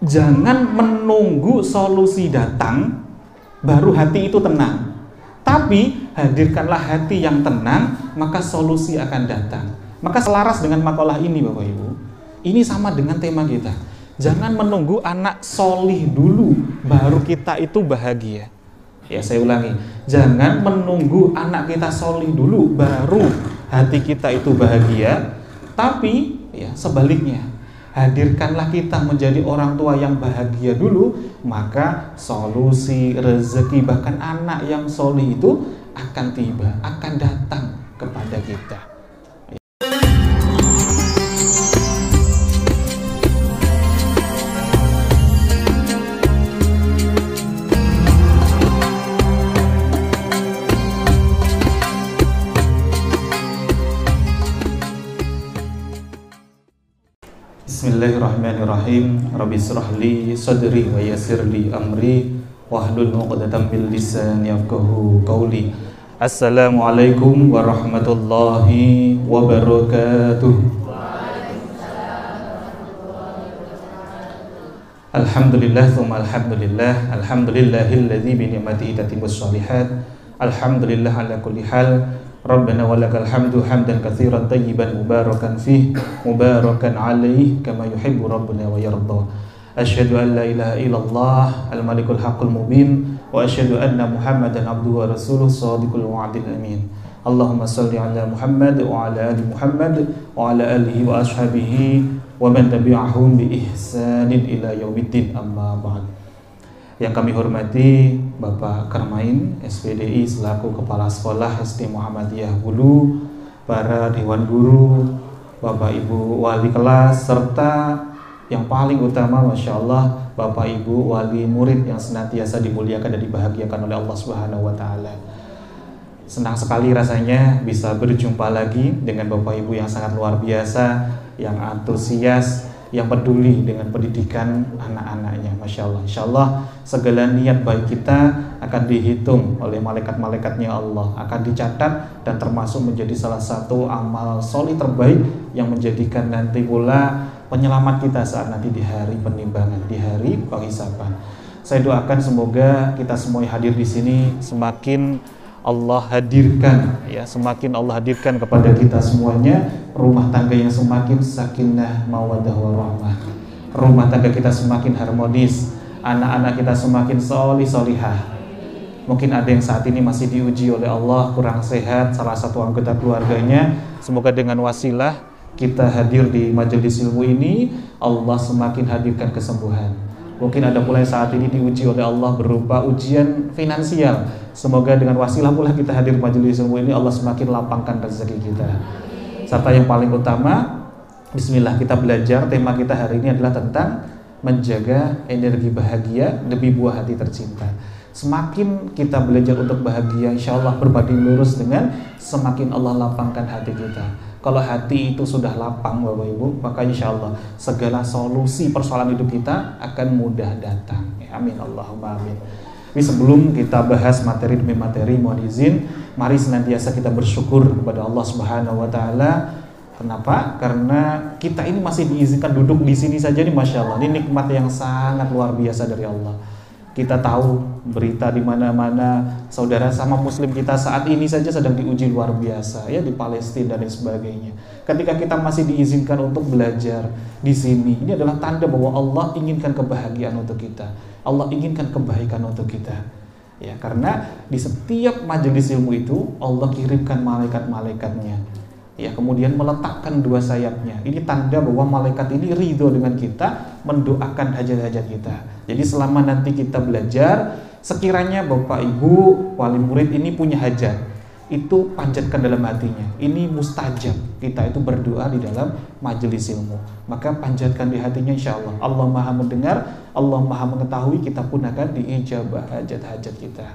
jangan menunggu solusi datang baru hati itu tenang. Tapi hadirkanlah hati yang tenang, maka solusi akan datang. Maka selaras dengan makalah ini Bapak Ibu, ini sama dengan tema kita. Jangan menunggu anak solih dulu baru kita itu bahagia. Ya, saya ulangi, jangan menunggu anak kita solih dulu baru hati kita itu bahagia. Tapi ya sebaliknya, hadirkanlah kita menjadi orang tua yang bahagia dulu, maka solusi, rezeki, bahkan anak yang solih itu akan tiba, akan datang kepada kita. Bismillahirrahmanirrahim. Rabbi shrah li sadri wa yassir li amri wahlul 'uqdatam min lisani yafqahu qawli. Assalamualaikum warahmatullahi wabarakatuh. Alhamdulillah tsumma alhamdulillah. Alhamdulillahilladzi bi ni'matihi tatimmus shalihat. Alhamdulillah ala kulli hal. Rabbana walakal hamdu hamdan katsiran tayyiban mubarakan fih mubarakan alaih kama yuhibbu rabbuna wa yarda. Asyhadu an la ilaha illallah al-malikul haqqul mubin wa asyhadu anna Muhammadan abduhu wa rasuluh shadiqul wa'dil amin. Allahumma shalli ala Muhammad wa ala ali Muhammad wa ala alihi wa ashabihi wa man tabi'ahum bi ihsanin ila yaumiddin, amma ba'd. Yang kami hormati Bapak Karmain SPDI selaku Kepala Sekolah SD Muhammadiyah Hulu, para Dewan Guru, Bapak Ibu Wali Kelas, serta yang paling utama Masya Allah Bapak Ibu Wali Murid yang senantiasa dimuliakan dan dibahagiakan oleh Allah Subhanahu wa Ta'ala. Senang sekali rasanya bisa berjumpa lagi dengan Bapak Ibu yang sangat luar biasa, yang antusias, yang peduli dengan pendidikan anak-anaknya. Masya Allah. Insya Allah segala niat baik kita akan dihitung oleh malaikat-malaikatnya Allah, akan dicatat dan termasuk menjadi salah satu amal solih terbaik yang menjadikan nanti pula penyelamat kita saat nanti di hari penimbangan, di hari penghisaban. Saya doakan semoga kita semua yang hadir di sini semakin Allah hadirkan, ya, semakin Allah hadirkan kepada kita semuanya rumah tangga yang semakin sakinah mawaddah warahmah, rumah tangga kita semakin harmonis, anak-anak kita semakin solih solihah. Mungkin ada yang saat ini masih diuji oleh Allah, kurang sehat salah satu anggota keluarganya. Semoga dengan wasilah kita hadir di majelis ilmu ini, Allah semakin hadirkan kesembuhan. Mungkin ada pula yang saat ini diuji oleh Allah berupa ujian finansial. Semoga dengan wasilah pula kita hadir majelis ilmu ini, Allah semakin lapangkan rezeki kita. Serta yang paling utama, bismillah kita belajar. Tema kita hari ini adalah tentang menjaga energi bahagia demi buah hati tercinta. Semakin kita belajar untuk bahagia, insya Allah berbanding lurus dengan semakin Allah lapangkan hati kita. Kalau hati itu sudah lapang Bapak Ibu, maka insya Allah segala solusi persoalan hidup kita akan mudah datang. Amin Allahumma amin. Tapi sebelum kita bahas materi demi materi, mohon izin, mari senantiasa kita bersyukur kepada Allah Subhanahu wa Ta'ala. Kenapa? Karena kita ini masih diizinkan duduk di sini saja nih, Masya Allah. Ini nikmat yang sangat luar biasa dari Allah. Kita tahu berita di mana-mana saudara sama muslim kita saat ini saja sedang diuji luar biasa, ya, di Palestina dan sebagainya. Ketika kita masih diizinkan untuk belajar di sini, ini adalah tanda bahwa Allah inginkan kebahagiaan untuk kita. Allah inginkan kebaikan untuk kita. Ya, karena di setiap majelis ilmu itu Allah kirimkan malaikat-malaikatnya. Ya, kemudian meletakkan dua sayapnya. Ini tanda bahwa malaikat ini ridho dengan kita, mendoakan hajat-hajat kita. Jadi selama nanti kita belajar, sekiranya Bapak Ibu wali murid ini punya hajat, itu panjatkan dalam hatinya. Ini mustajab. Kita itu berdoa di dalam majelis ilmu, maka panjatkan di hatinya, insya Allah. Allah Maha mendengar, Allah Maha mengetahui, kita pun akan diijabah hajat-hajat kita.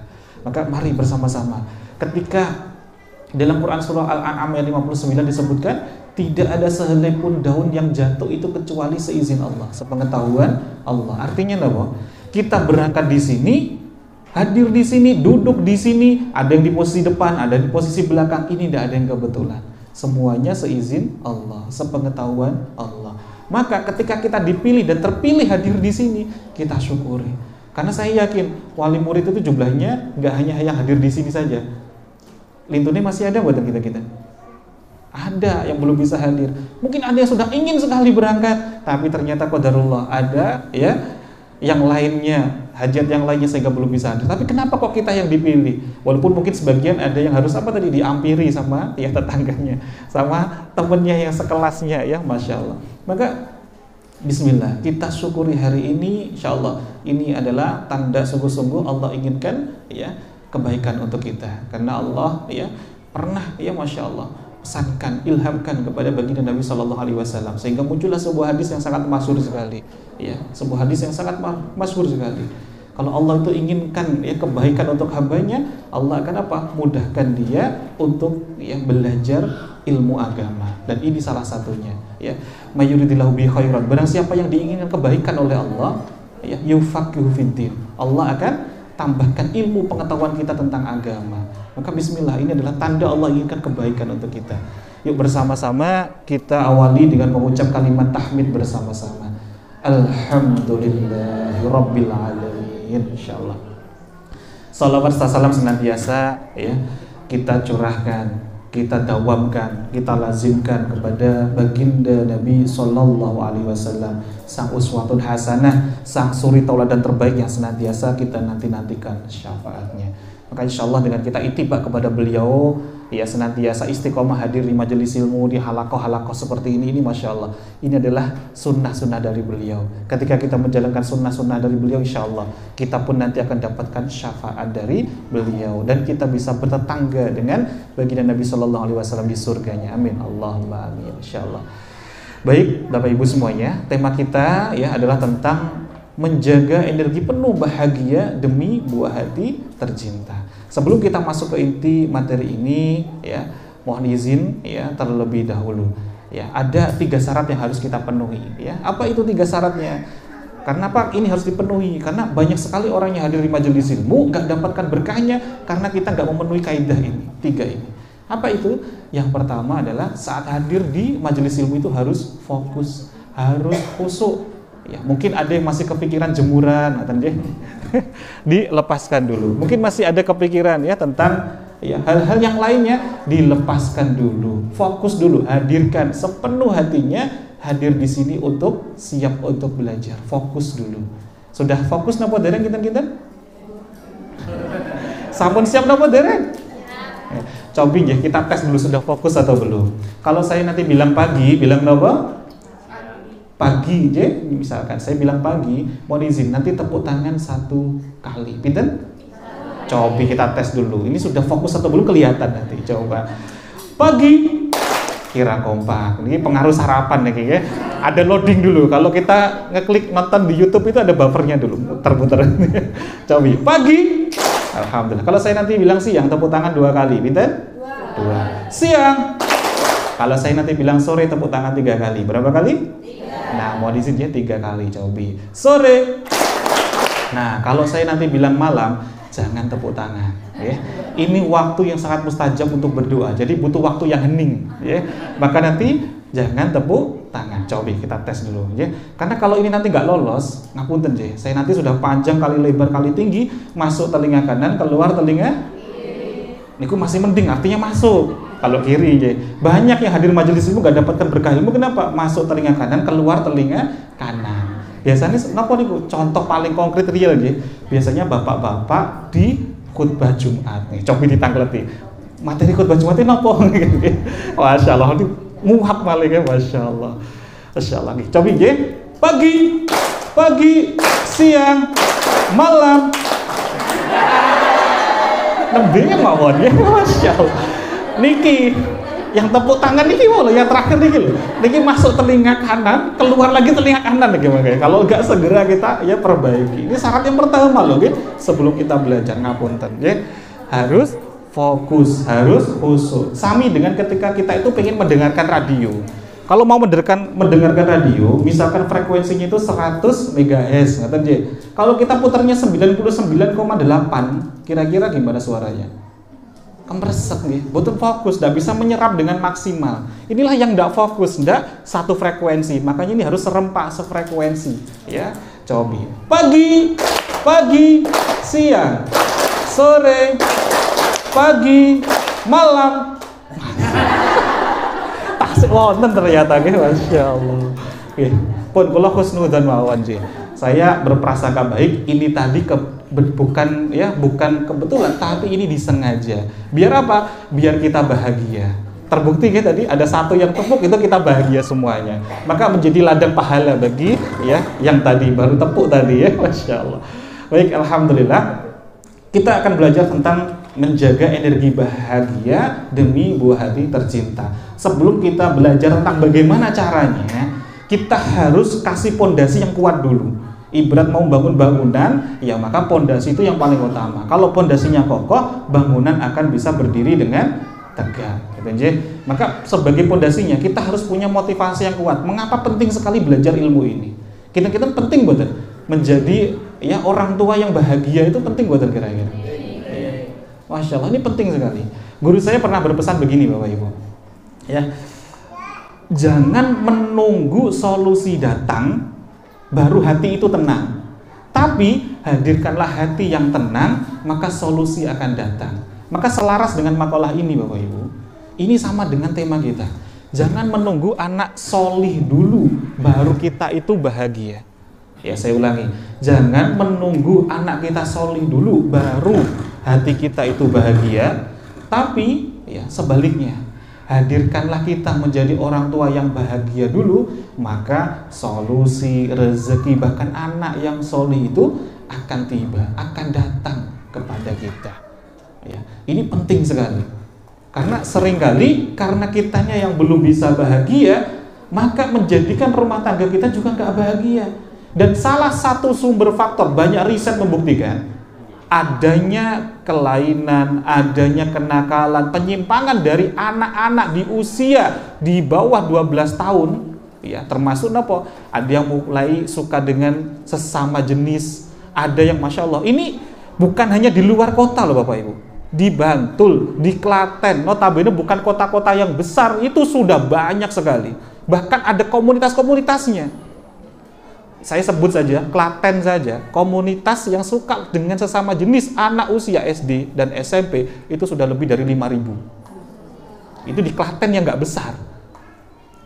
Maka mari bersama-sama. Ketika dalam Quran surah Al-An'am ayat 59 disebutkan, tidak ada sehelai pun daun yang jatuh itu kecuali seizin Allah, sepengetahuan Allah. Artinya apa? Kita berangkat di sini, hadir di sini, duduk di sini, ada yang di posisi depan, ada di posisi belakang, ini tidak ada yang kebetulan. Semuanya seizin Allah, sepengetahuan Allah. Maka ketika kita dipilih dan terpilih hadir di sini, kita syukuri. Karena saya yakin wali murid itu jumlahnya nggak hanya yang hadir di sini saja. Lintunnya masih ada buat kita. Ada yang belum bisa hadir. Mungkin ada yang sudah ingin sekali berangkat, tapi ternyata qadarullah ada ya yang lainnya, hajat yang lainnya sehingga belum bisa hadir. Tapi kenapa kok kita yang dipilih? Walaupun mungkin sebagian ada yang harus diampiri sama ya tetangganya, sama temennya yang sekelasnya ya, Masya Allah. Maka bismillah, kita syukuri hari ini, insya Allah ini adalah tanda sungguh-sungguh Allah inginkan ya kebaikan untuk kita. Karena Allah ya pernah ya Masya Allah pesankan, ilhamkan kepada baginda Nabi Shallallahu Alaihi Wasallam, sehingga muncullah sebuah hadis yang sangat masyhur sekali, ya, sebuah hadis yang sangat masyhur sekali. Kalau Allah itu inginkan ya kebaikan untuk hambanya, Allah akan apa? Mudahkan dia untuk ya belajar ilmu agama, dan ini salah satunya. Ya, mayuridillahu bi khairan. Barang siapa yang diinginkan kebaikan oleh Allah, ya, yufaqihu fiddin. Allah akan tambahkan ilmu pengetahuan kita tentang agama. Maka bismillah, ini adalah tanda Allah inginkan kebaikan untuk kita. Yuk bersama-sama kita awali dengan mengucap kalimat tahmid bersama-sama. Alhamdulillahirabbil alamin. Insyaallah. Salawat serta salam senantiasa ya kita curahkan, kita dawamkan, kita lazimkan kepada baginda Nabi Sallallahu Alaihi Wasallam, sang uswatun hasanah, sang suri tauladan terbaik yang senantiasa kita nanti-nantikan syafaatnya. Maka insya Allah dengan kita itibak kepada beliau, ya senantiasa istiqomah hadir di majelis ilmu, di halakoh-halakoh seperti ini Masya Allah, ini adalah sunnah-sunnah dari beliau. Ketika kita menjalankan sunnah-sunnah dari beliau, insya Allah kita pun nanti akan dapatkan syafaat dari beliau, dan kita bisa bertetangga dengan baginda Nabi Sallallahu Alaihi Wasallam di surganya. Amin, Allahumma amin, insya Allah. Baik Bapak Ibu semuanya, tema kita ya adalah tentang menjaga energi penuh bahagia demi buah hati tercinta. Sebelum kita masuk ke inti materi ini, ya, mohon izin ya terlebih dahulu. Ya, ada 3 syarat yang harus kita penuhi. Ya, apa itu 3 syaratnya? Karena apa ini harus dipenuhi? Karena banyak sekali orang yang hadir di majelis ilmu nggak dapatkan berkahnya karena kita nggak memenuhi kaidah ini. 3 ini. Apa itu? Yang pertama adalah saat hadir di majelis ilmu itu harus fokus, harus khusyuk. Ya, mungkin ada yang masih kepikiran jemuran, dilepaskan dulu. Mungkin masih ada kepikiran ya tentang ya hal-hal yang lainnya, dilepaskan dulu. Fokus dulu, hadirkan sepenuh hatinya hadir di sini untuk siap untuk belajar. Fokus dulu. Sudah fokus napa dereng kinten-kinten? Sampun siap napa dereng? Coba ya kita tes dulu sudah fokus atau belum. Kalau saya nanti bilang pagi, bilang napa? Pagi, misalkan saya bilang pagi, mohon izin nanti tepuk tangan 1 kali. Pinten? Coba kita tes dulu. Ini sudah fokus atau belum kelihatan nanti. Coba. Pagi. Kira kompak. Ini pengaruh sarapan nih ya. Ada loading dulu. Kalau kita ngeklik nonton di YouTube itu ada buffernya dulu. Muter-muter. Coba. Pagi. Alhamdulillah. Kalau saya nanti bilang siang, tepuk tangan 2 kali. Pinten? 2. Siang. Kalau saya nanti bilang sore, tepuk tangan 3 kali. Berapa kali? 3. Nah, mau di sini 3 kali, coba. Sore. Nah, kalau saya nanti bilang malam, jangan tepuk tangan, ya. Ini waktu yang sangat mustajab untuk berdoa. Jadi butuh waktu yang hening, ya. Maka nanti jangan tepuk tangan. Coba kita tes dulu, ya. Karena kalau ini nanti nggak lolos, ngapunten, ya. Saya nanti sudah panjang kali lebar kali tinggi, masuk telinga kanan, keluar telinga kiri. Niku masih mending, artinya masuk. Kalau kiri, ya. Banyak yang hadir majelis ilmu gak dapatkan berkah ilmu. Kenapa? Masuk telinga kanan, keluar telinga kanan. Biasanya, kenapa nih? Contoh paling konkret real, ya. Biasanya bapak-bapak di khutbah Jumat. Nih, coba ditangkleti. Materi khutbah Jumat ini apa? Masya Allah, ini muhab paling ya, Masya Allah. Masya Allah. Nih, coba ya. Pagi, siang, malam. Nembengnya mawon ya, Masya Allah. Niki yang tepuk tangan niki loh, yang terakhir niki loh. Niki masuk telinga kanan, keluar lagi telinga kanan lagi makanya. Kalau enggak segera kita ya perbaiki. Ini syarat yang pertama loh, gitu. Sebelum kita belajar ngapunten, ya. Harus fokus, harus khusyuk. Sami dengan ketika kita itu pengen mendengarkan radio. Kalau mau mendengarkan radio, misalkan frekuensinya itu 100 MHz, ngaten nggih. Kalau kita putarnya 99,8, kira-kira gimana suaranya? Kemresek nih, boten fokus, tidak bisa menyerap dengan maksimal. Inilah yang tidak fokus, tidak satu frekuensi. Makanya ini harus serempak, sefrekuensi. Ya, coba pagi, siang, sore, pagi, malam. Tasik wonten ternyata, masya Allah. Pun kula husnudzon mawon sih. Saya berprasangka baik, ini tadi bukan kebetulan, tapi ini disengaja. Biar apa? Biar kita bahagia. Terbukti ya tadi ada satu yang tepuk, itu kita bahagia semuanya. Maka menjadi ladang pahala bagi ya yang tadi baru tepuk tadi ya, masya Allah. Baik, alhamdulillah. Kita akan belajar tentang menjaga energi bahagia demi buah hati tercinta. Sebelum kita belajar tentang bagaimana caranya, kita harus kasih pondasi yang kuat dulu. Ibarat mau bangun bangunan, ya maka pondasi itu yang paling utama. Kalau pondasinya kokoh, bangunan akan bisa berdiri dengan tegak. Maka sebagai pondasinya kita harus punya motivasi yang kuat. Mengapa penting sekali belajar ilmu ini? Kita penting betul menjadi ya orang tua yang bahagia, itu penting betul kira-kira. Masya Allah, ini penting sekali. Guru saya pernah berpesan begini Bapak Ibu. Ya, jangan menunggu solusi datang baru hati itu tenang. Tapi hadirkanlah hati yang tenang, maka solusi akan datang. Maka selaras dengan makalah ini Bapak Ibu, ini sama dengan tema kita. Jangan menunggu anak solih dulu baru kita itu bahagia. Ya, saya ulangi, jangan menunggu anak kita solih dulu baru hati kita itu bahagia. Tapi ya sebaliknya, hadirkanlah kita menjadi orang tua yang bahagia dulu, maka solusi, rezeki, bahkan anak yang solih itu akan tiba, akan datang kepada kita. Ya, ini penting sekali. Karena seringkali karena kitanya yang belum bisa bahagia, maka menjadikan rumah tangga kita juga nggak bahagia. Dan salah satu sumber faktor, banyak riset membuktikan, adanya kelainan, adanya kenakalan, penyimpangan dari anak-anak di usia di bawah 12 tahun, ya termasuk apa? Ada yang mulai suka dengan sesama jenis, ada yang masya Allah. Ini bukan hanya di luar kota loh Bapak Ibu, di Bantul, di Klaten, notabene bukan kota-kota yang besar, itu sudah banyak sekali. Bahkan ada komunitas-komunitasnya. Saya sebut saja, Klaten saja, komunitas yang suka dengan sesama jenis anak usia SD dan SMP itu sudah lebih dari 5.000. Itu di Klaten yang nggak besar.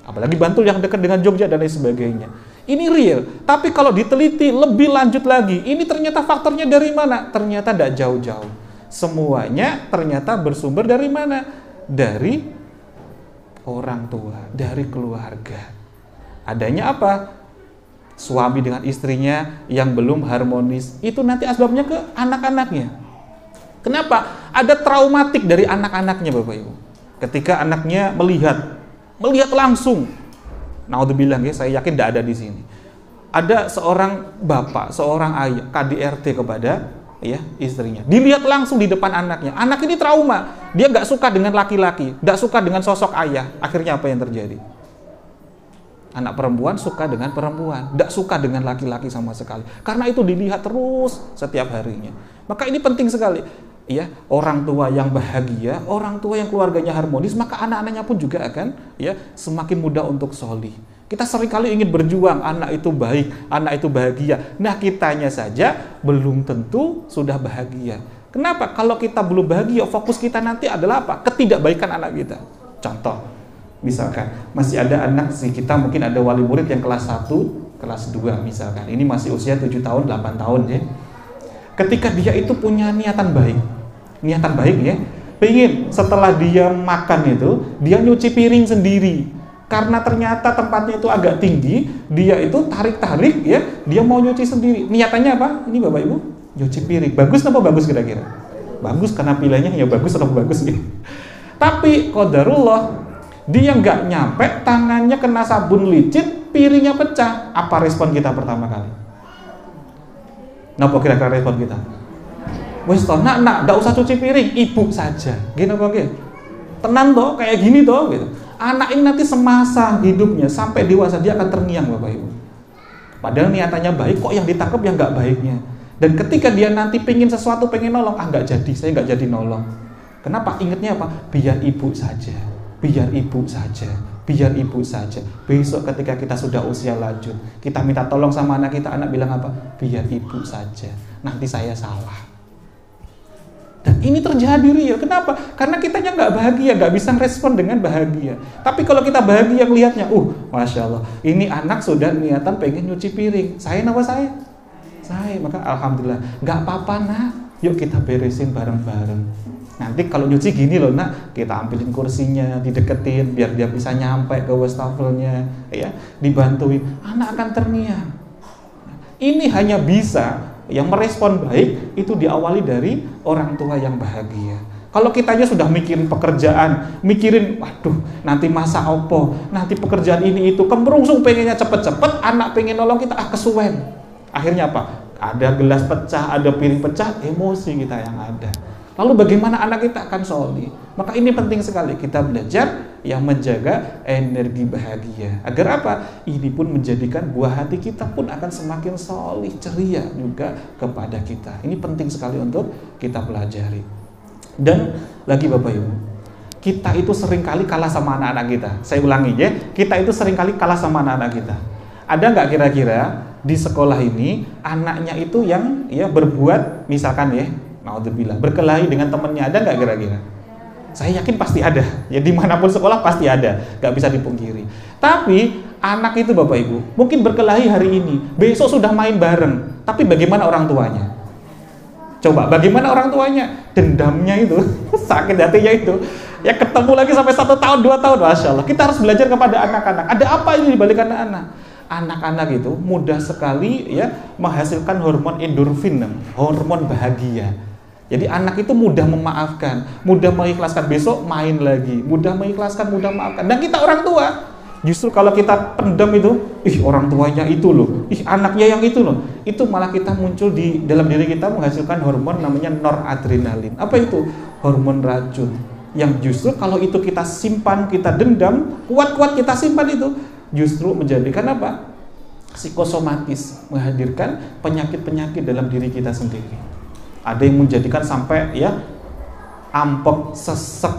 Apalagi Bantul yang dekat dengan Jogja dan lain sebagainya. Ini real. Tapi kalau diteliti lebih lanjut lagi, ini ternyata faktornya dari mana? Ternyata tidak jauh-jauh. Semuanya ternyata bersumber dari mana? Dari orang tua, dari keluarga. Adanya apa? Suami dengan istrinya yang belum harmonis, itu nanti asbabnya ke anak-anaknya. Kenapa? Ada traumatik dari anak-anaknya Bapak Ibu. Ketika anaknya melihat langsung, naudzubillah ya, saya yakin tidak ada di sini. Ada seorang bapak, seorang ayah, KDRT kepada ya istrinya. Dilihat langsung di depan anaknya. Anak ini trauma. Dia nggak suka dengan laki-laki, nggak suka dengan sosok ayah. Akhirnya apa yang terjadi? Anak perempuan suka dengan perempuan, tidak suka dengan laki-laki sama sekali. Karena itu dilihat terus setiap harinya. Maka ini penting sekali. Ya, orang tua yang bahagia, orang tua yang keluarganya harmonis, maka anak-anaknya pun juga akan ya semakin mudah untuk solih. Kita seringkali ingin berjuang, anak itu baik, anak itu bahagia. Nah, kitanya saja belum tentu sudah bahagia. Kenapa? Kalau kita belum bahagia, fokus kita nanti adalah apa? Ketidakbaikan anak kita. Contoh. Misalkan masih ada anak sih kita, mungkin ada wali murid yang kelas 1, kelas 2 misalkan. Ini masih usia 7 tahun, 8 tahun ya. Ketika dia itu punya niatan baik ya, pengen setelah dia makan itu, dia nyuci piring sendiri. Karena ternyata tempatnya itu agak tinggi, dia itu tarik-tarik ya, dia mau nyuci sendiri. Niatannya apa? Ini Bapak Ibu, nyuci piring. Bagus apa bagus kira-kira? Bagus karena pilihannya ya bagus atau bagus gitu. Tapi qadarullah, dia nggak nyampe, tangannya kena sabun licin, piringnya pecah. Apa respon kita pertama kali? Napa kira-kira respon kita? Wes toh, nak, nggak usah cuci piring, ibu saja. Gini apa gitu? Tenang toh, kayak gini toh, gitu. Anak ini nanti semasa hidupnya sampai dewasa dia akan terngiang Bapak Ibu. Padahal niatannya baik, kok yang ditangkap yang nggak baiknya. Dan ketika dia nanti pengen sesuatu, pengen nolong, nggak jadi, saya nggak jadi nolong. Kenapa? Ingatnya apa? Biar ibu saja, biar ibu saja, biar ibu saja. Besok ketika kita sudah usia lanjut, kita minta tolong sama anak kita, anak bilang apa? Biar ibu saja, nanti saya salah. Dan ini terjadi real. Kenapa? Karena kitanya nggak bahagia, nggak bisa respon dengan bahagia. Tapi kalau kita bahagia ngelihatnya, Masya Allah, ini anak sudah niatan pengen nyuci piring. Saya apa saya? Saya. Maka alhamdulillah, nggak apa-apa nak, yuk kita beresin bareng-bareng. Nanti kalau nyuci gini loh nak, kita ambilin kursinya, dideketin biar dia bisa nyampe ke wastafelnya, ya, dibantuin. Anak akan terniang. Ini hanya bisa yang merespon baik itu diawali dari orang tua yang bahagia. Kalau kita aja sudah mikirin pekerjaan, mikirin waduh nanti masa opo, nanti pekerjaan ini itu, kemerungsung pengennya cepet-cepet, anak pengen nolong kita kesuwen. Akhirnya apa? Ada gelas pecah, ada piring pecah, emosi kita yang ada. Lalu bagaimana anak kita akan solih? Maka ini penting sekali kita belajar yang menjaga energi bahagia. Agar apa? Ini pun menjadikan buah hati kita pun akan semakin solih, ceria juga kepada kita. Ini penting sekali untuk kita pelajari. Dan lagi Bapak Ibu, kita itu seringkali kalah sama anak-anak kita. Saya ulangi ya, kita itu seringkali kalah sama anak-anak kita. Ada nggak kira-kira di sekolah ini anaknya itu yang ya berbuat misalkan ya, naudzubillah, berkelahi dengan temannya, ada nggak kira-kira? Saya yakin pasti ada. Ya dimanapun sekolah pasti ada, nggak bisa dipungkiri. Tapi anak itu Bapak Ibu mungkin berkelahi hari ini, besok sudah main bareng. Tapi bagaimana orang tuanya? Coba bagaimana orang tuanya? Dendamnya itu, sakit hatinya itu, ya ketemu lagi sampai 1 tahun 2 tahun, Masya Allah. Kita harus belajar kepada anak-anak. Ada apa ini di balik anak-anak? Anak-anak itu mudah sekali ya menghasilkan hormon endorfin, hormon bahagia. Jadi anak itu mudah memaafkan, mudah mengikhlaskan, besok main lagi, mudah mengikhlaskan, mudah maafkan. Dan kita orang tua, justru kalau kita pendam itu, orang tuanya itu loh, anaknya yang itu loh, itu malah kita muncul di dalam diri kita menghasilkan hormon namanya noradrenalin. Apa itu? Hormon racun. Yang justru kalau itu kita simpan, kita dendam, kuat-kuat kita simpan itu, justru menjadikan apa? Psikosomatis, menghadirkan penyakit-penyakit dalam diri kita sendiri. Ada yang menjadikan sampai ya ampek, sesek.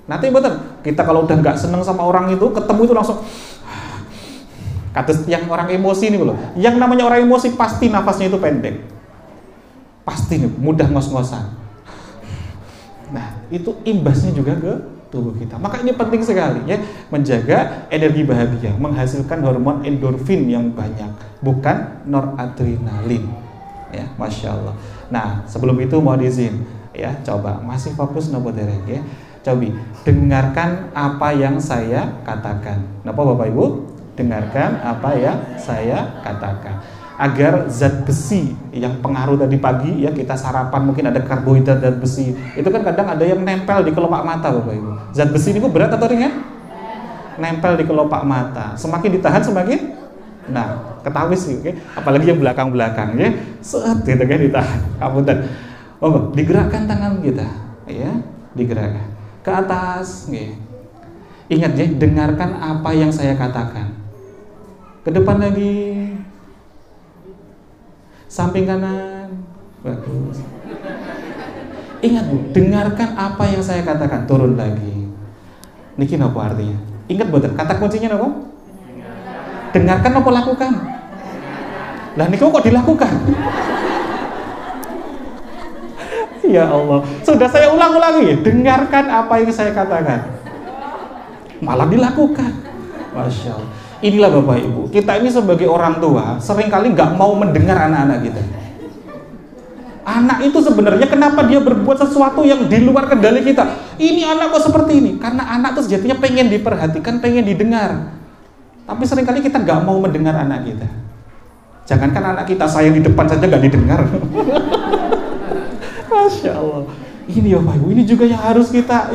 Nanti betul kita kalau udah nggak seneng sama orang itu, ketemu itu langsung kata yang orang emosi ini loh. Yang namanya orang emosi pasti nafasnya itu pendek, pasti nih mudah ngos-ngosan. Nah itu imbasnya juga ke tubuh kita. Maka ini penting sekali ya, menjaga energi bahagia, menghasilkan hormon endorfin yang banyak, bukan noradrenalin. Ya, Masya Allah. Nah, sebelum itu mau izin ya, coba masih fokus nopo derek ya. Coba dengarkan apa yang saya katakan. Napa Bapak Ibu? Dengarkan apa yang saya katakan. Agar zat besi yang pengaruh tadi pagi ya, kita sarapan mungkin ada karbohidrat zat besi. Itu kan kadang ada yang nempel di kelopak mata Bapak Ibu. Zat besi ini berat atau ringan? Nempel di kelopak mata. Semakin ditahan semakin ketawis sih, okay? Apalagi yang belakang-belakang ya, set gitu kan ditahan. Kapunten. Digerakkan tangan kita, ya, digerakkan ke atas, okay. Ingat ya, dengarkan apa yang saya katakan. Ke depan lagi, samping kanan, bagus. Ingat Bu, dengarkan apa yang saya katakan. Turun lagi. Niki apa artinya? Ingat betul, kata kuncinya apa? Dengarkan apa lakukan? Lah ini kok dilakukan? Ya Allah, sudah saya ulang-ulangi, dengarkan apa yang saya katakan, malah dilakukan. Masya Allah. Inilah Bapak Ibu, kita ini sebagai orang tua seringkali nggak mau mendengar anak-anak kita. Anak itu sebenarnya kenapa dia berbuat sesuatu yang di luar kendali kita? Ini anak kok seperti ini? Karena anak itu sejatinya pengen diperhatikan, pengen didengar. Tapi seringkali kita nggak mau mendengar anak kita. Jangankan anak kita, saya di depan saja nggak didengar. Masya Allah. Ini ya Bapak Ibu, ini juga yang harus kita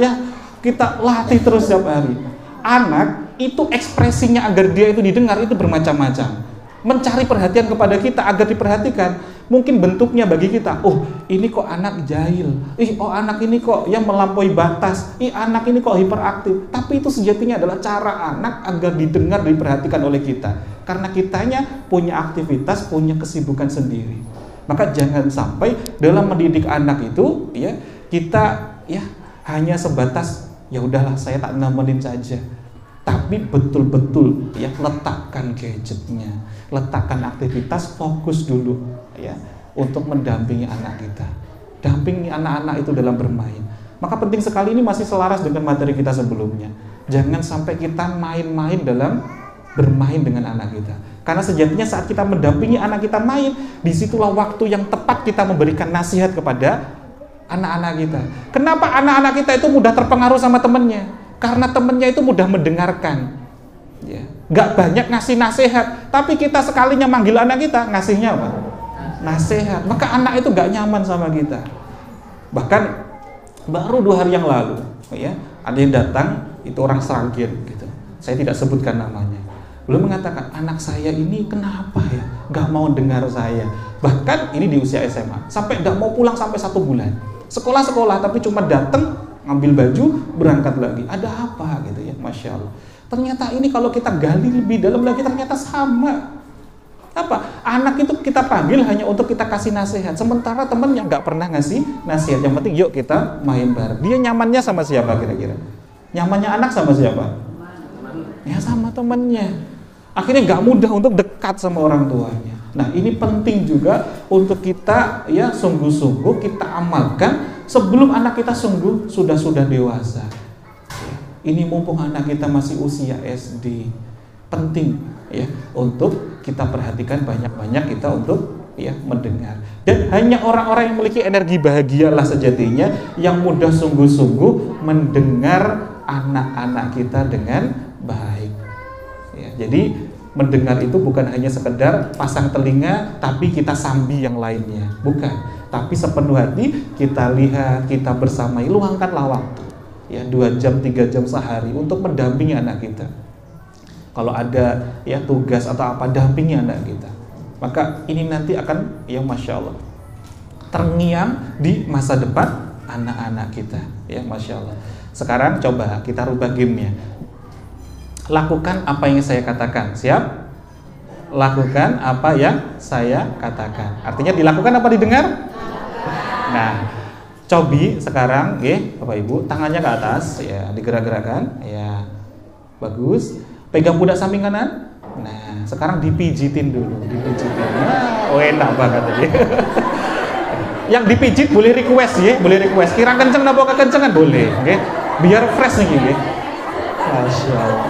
latih terus setiap hari. Anak itu ekspresinya agar dia itu didengar itu bermacam-macam. Mencari perhatian kepada kita agar diperhatikan. Mungkin bentuknya bagi kita, ini kok anak jahil, anak ini kok yang melampaui batas, anak ini kok hiperaktif. Tapi itu sejatinya adalah cara anak agar didengar, diperhatikan oleh kita. Karena kitanya punya aktivitas, punya kesibukan sendiri. Maka jangan sampai dalam mendidik anak itu ya kita ya hanya sebatas ya udahlah saya tak nemenin saja. Tapi betul-betul ya letakkan gadgetnya, letakkan aktivitas, fokus dulu ya untuk mendampingi anak kita. Dampingi anak-anak itu dalam bermain. Maka penting sekali, ini masih selaras dengan materi kita sebelumnya. Jangan sampai kita main-main dalam bermain dengan anak kita. Karena sejatinya saat kita mendampingi anak kita main, disitulah waktu yang tepat kita memberikan nasihat kepada anak-anak kita. Kenapa anak-anak kita itu mudah terpengaruh sama temennya? Karena temennya itu mudah mendengarkan, ya. Gak banyak ngasih nasihat, tapi kita sekalinya manggil anak kita, ngasihnya apa? Nasihat. Maka anak itu gak nyaman sama kita. Bahkan baru 2 hari yang lalu, ya, ada yang datang, itu orang Sragen, gitu. Saya tidak sebutkan namanya. Beliau mengatakan, anak saya ini kenapa ya? Gak mau dengar saya. Bahkan ini di usia SMA, sampai gak mau pulang sampai 1 bulan. Sekolah-sekolah, tapi cuma datang, ngambil baju, berangkat lagi. Ada apa gitu ya, Masya Allah. Ternyata ini kalau kita gali lebih dalam lagi, ternyata sama. Apa? Anak itu kita panggil hanya untuk kita kasih nasihat. Sementara temen yang gak pernah ngasih nasihat. Yang penting yuk kita main bareng. Dia nyamannya sama siapa kira-kira? Nyamannya anak sama siapa? Ya sama temennya. Akhirnya gak mudah untuk dekat sama orang tuanya. Nah ini penting juga untuk kita ya sungguh-sungguh kita amalkan sebelum anak kita sungguh sudah dewasa. Ini mumpung anak kita masih usia SD, penting ya untuk kita perhatikan banyak-banyak kita untuk ya mendengar. Dan hanya orang-orang yang memiliki energi bahagialah sejatinya yang mudah sungguh-sungguh mendengar anak-anak kita dengan baik. Ya, jadi mendengar itu bukan hanya sekedar pasang telinga tapi kita sambi yang lainnya, bukan. Tapi sepenuh hati kita lihat, kita bersamai, luangkanlah waktu ya 2 jam, 3 jam sehari untuk mendampingi anak kita. Kalau ada ya tugas atau apa, dampingi anak kita. Maka ini nanti akan ya Masya Allah terngiang di masa depan anak-anak kita ya Masya Allah. Sekarang coba kita rubah gamenya. Lakukan apa yang saya katakan. Siap? Lakukan apa yang saya katakan. Artinya dilakukan apa didengar? Nah, cobi sekarang, Bapak Ibu, tangannya ke atas, ya, digerak-gerakkan, ya, bagus. Pegang pundak samping kanan. Nah, sekarang dipijitin dulu, dipijitin. Nah, enak banget tadi. Yang dipijit boleh request, ya, boleh request. Kira kenceng, napa kekencengan boleh, biar fresh nih, Masya Allah.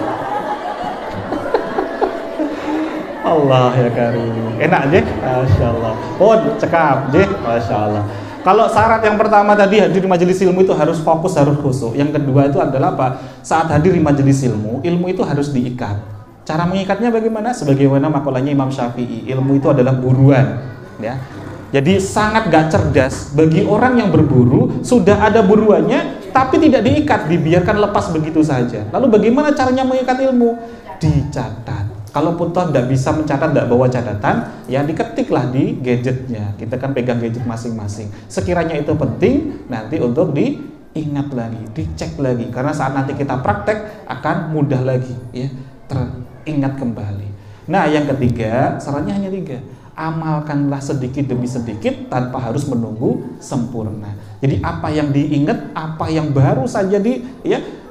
Allah ya karim, enak deh, Masya Allah. Oh cekap deh, Masya Allah. Kalau syarat yang pertama tadi hadir di majelis ilmu itu harus fokus, harus khusyuk. Yang kedua itu adalah apa? Saat hadir di majelis ilmu itu harus diikat. Cara mengikatnya bagaimana? Sebagaimana makalahnya Imam Syafi'i, ilmu itu adalah buruan, ya. Jadi sangat gak cerdas bagi orang yang berburu, sudah ada buruannya, tapi tidak diikat, dibiarkan lepas begitu saja. Lalu bagaimana caranya mengikat ilmu? Dicatat. Kalaupun toh tidak bisa mencatat, tidak bawa catatan, ya diketiklah di gadgetnya. Kita kan pegang gadget masing-masing. Sekiranya itu penting, nanti untuk diingat lagi, dicek lagi. Karena saat nanti kita praktek akan mudah lagi, ya teringat kembali. Nah yang ketiga, sarannya hanya 3. Amalkanlah sedikit demi sedikit tanpa harus menunggu sempurna. Jadi apa yang diingat, apa yang baru saja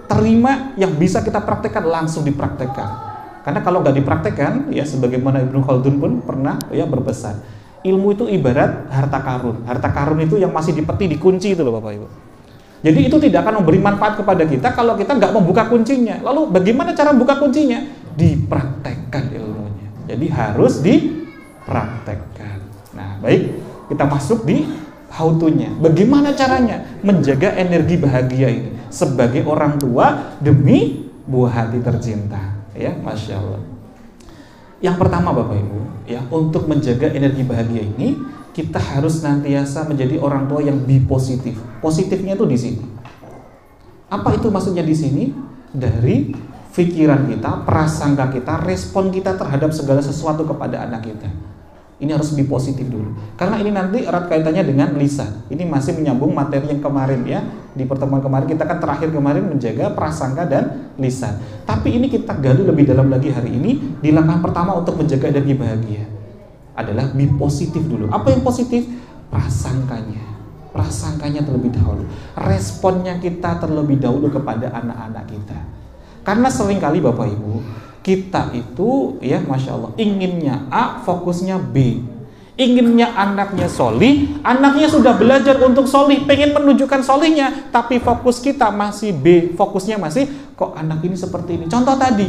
terima, yang bisa kita praktekkan langsung dipraktekkan. Karena kalau nggak dipraktekkan, ya sebagaimana Ibnu Khaldun pun pernah ya berpesan, ilmu itu ibarat harta karun. Harta karun itu yang masih dipeti, dikunci itu loh Bapak Ibu. Jadi itu tidak akan memberi manfaat kepada kita kalau kita nggak membuka kuncinya. Lalu bagaimana cara membuka kuncinya? Dipraktekkan ilmunya. Jadi harus dipraktekkan. Nah baik, kita masuk di how to-nya. Bagaimana caranya menjaga energi bahagia ini sebagai orang tua demi buah hati tercinta. Ya, Masya Allah. Yang pertama Bapak Ibu, ya untuk menjaga energi bahagia ini kita harus senantiasa menjadi orang tua yang be positif. Positifnya itu di sini. Apa itu maksudnya di sini? Dari pikiran kita, prasangka kita, respon kita terhadap segala sesuatu kepada anak kita. Ini harus be positif dulu. Karena ini nanti erat kaitannya dengan lisan. Ini masih menyambung materi yang kemarin ya. Di pertemuan kemarin kita kan terakhir kemarin menjaga prasangka dan lisan. Tapi ini kita gali lebih dalam lagi hari ini. Di langkah pertama untuk menjaga energi bahagia adalah be positif dulu. Apa yang positif? Prasangkanya. prasangkanya terlebih dahulu, responnya kita terlebih dahulu kepada anak-anak kita. Karena seringkali Bapak Ibu, kita itu ya Masya Allah inginnya A, fokusnya B. Inginnya anaknya solih, anaknya sudah belajar untuk solih, pengen menunjukkan solihnya, tapi fokus kita masih B, fokusnya masih kok anak ini seperti ini. Contoh tadi,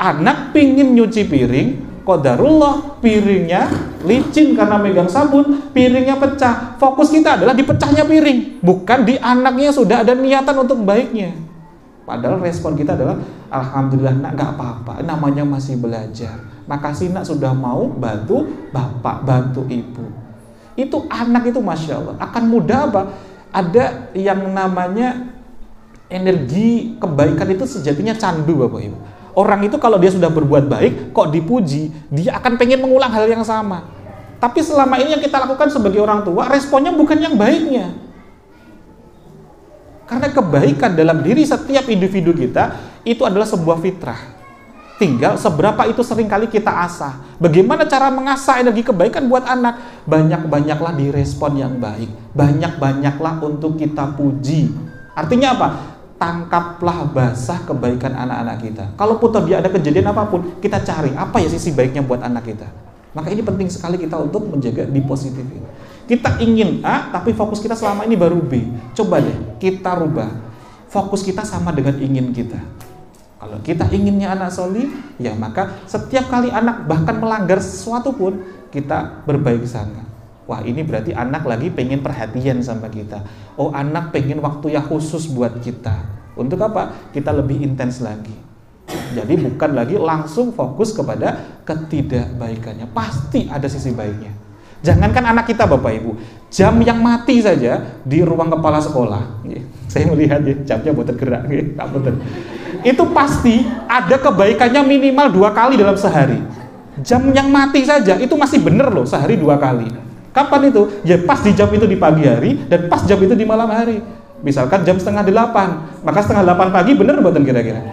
anak pingin nyuci piring, qadarullah piringnya licin karena megang sabun, piringnya pecah. Fokus kita adalah di pecahnya piring, bukan di anaknya sudah ada niatan untuk baiknya. Padahal respon kita adalah alhamdulillah nak, gak apa-apa, namanya masih belajar. Makasih nak sudah mau bantu bapak, bantu ibu. Itu anak itu Masya Allah akan mudah apa? Ada yang namanya energi kebaikan itu sejatinya candu Bapak Ibu. Orang itu kalau dia sudah berbuat baik, kok dipuji, dia akan pengen mengulang hal yang sama. Tapi selama ini yang kita lakukan sebagai orang tua, responnya bukan yang baiknya. Karena kebaikan dalam diri setiap individu kita itu adalah sebuah fitrah. Tinggal seberapa itu seringkali kita asah. Bagaimana cara mengasah energi kebaikan buat anak? Banyak-banyaklah direspon yang baik. Banyak-banyaklah untuk kita puji. Artinya apa? Tangkaplah basah kebaikan anak-anak kita. Kalaupun dia ada kejadian apapun, kita cari apa ya sisi baiknya buat anak kita. Maka ini penting sekali kita untuk menjaga di positif ini. Kita ingin A, tapi fokus kita selama ini baru B. Coba deh kita rubah. Fokus kita sama dengan ingin kita. Kalau kita inginnya anak solih, ya maka setiap kali anak bahkan melanggar sesuatu pun kita berbaik sangka. Wah ini berarti anak lagi pengen perhatian sama kita. Oh anak pengen waktu yang khusus buat kita. Untuk apa? Kita lebih intens lagi. Jadi bukan lagi langsung fokus kepada ketidakbaikannya. Pasti ada sisi baiknya. Jangankan anak kita Bapak Ibu, jam yang mati saja di ruang kepala sekolah, saya melihat ya jamnya buat tergerak, itu pasti ada kebaikannya minimal 2 kali dalam sehari. Jam yang mati saja itu masih bener loh, sehari 2 kali. Kapan itu? Ya pas di jam itu di pagi hari dan pas jam itu di malam hari. Misalkan jam 7:30, maka 7:30 pagi bener buatan kira-kira.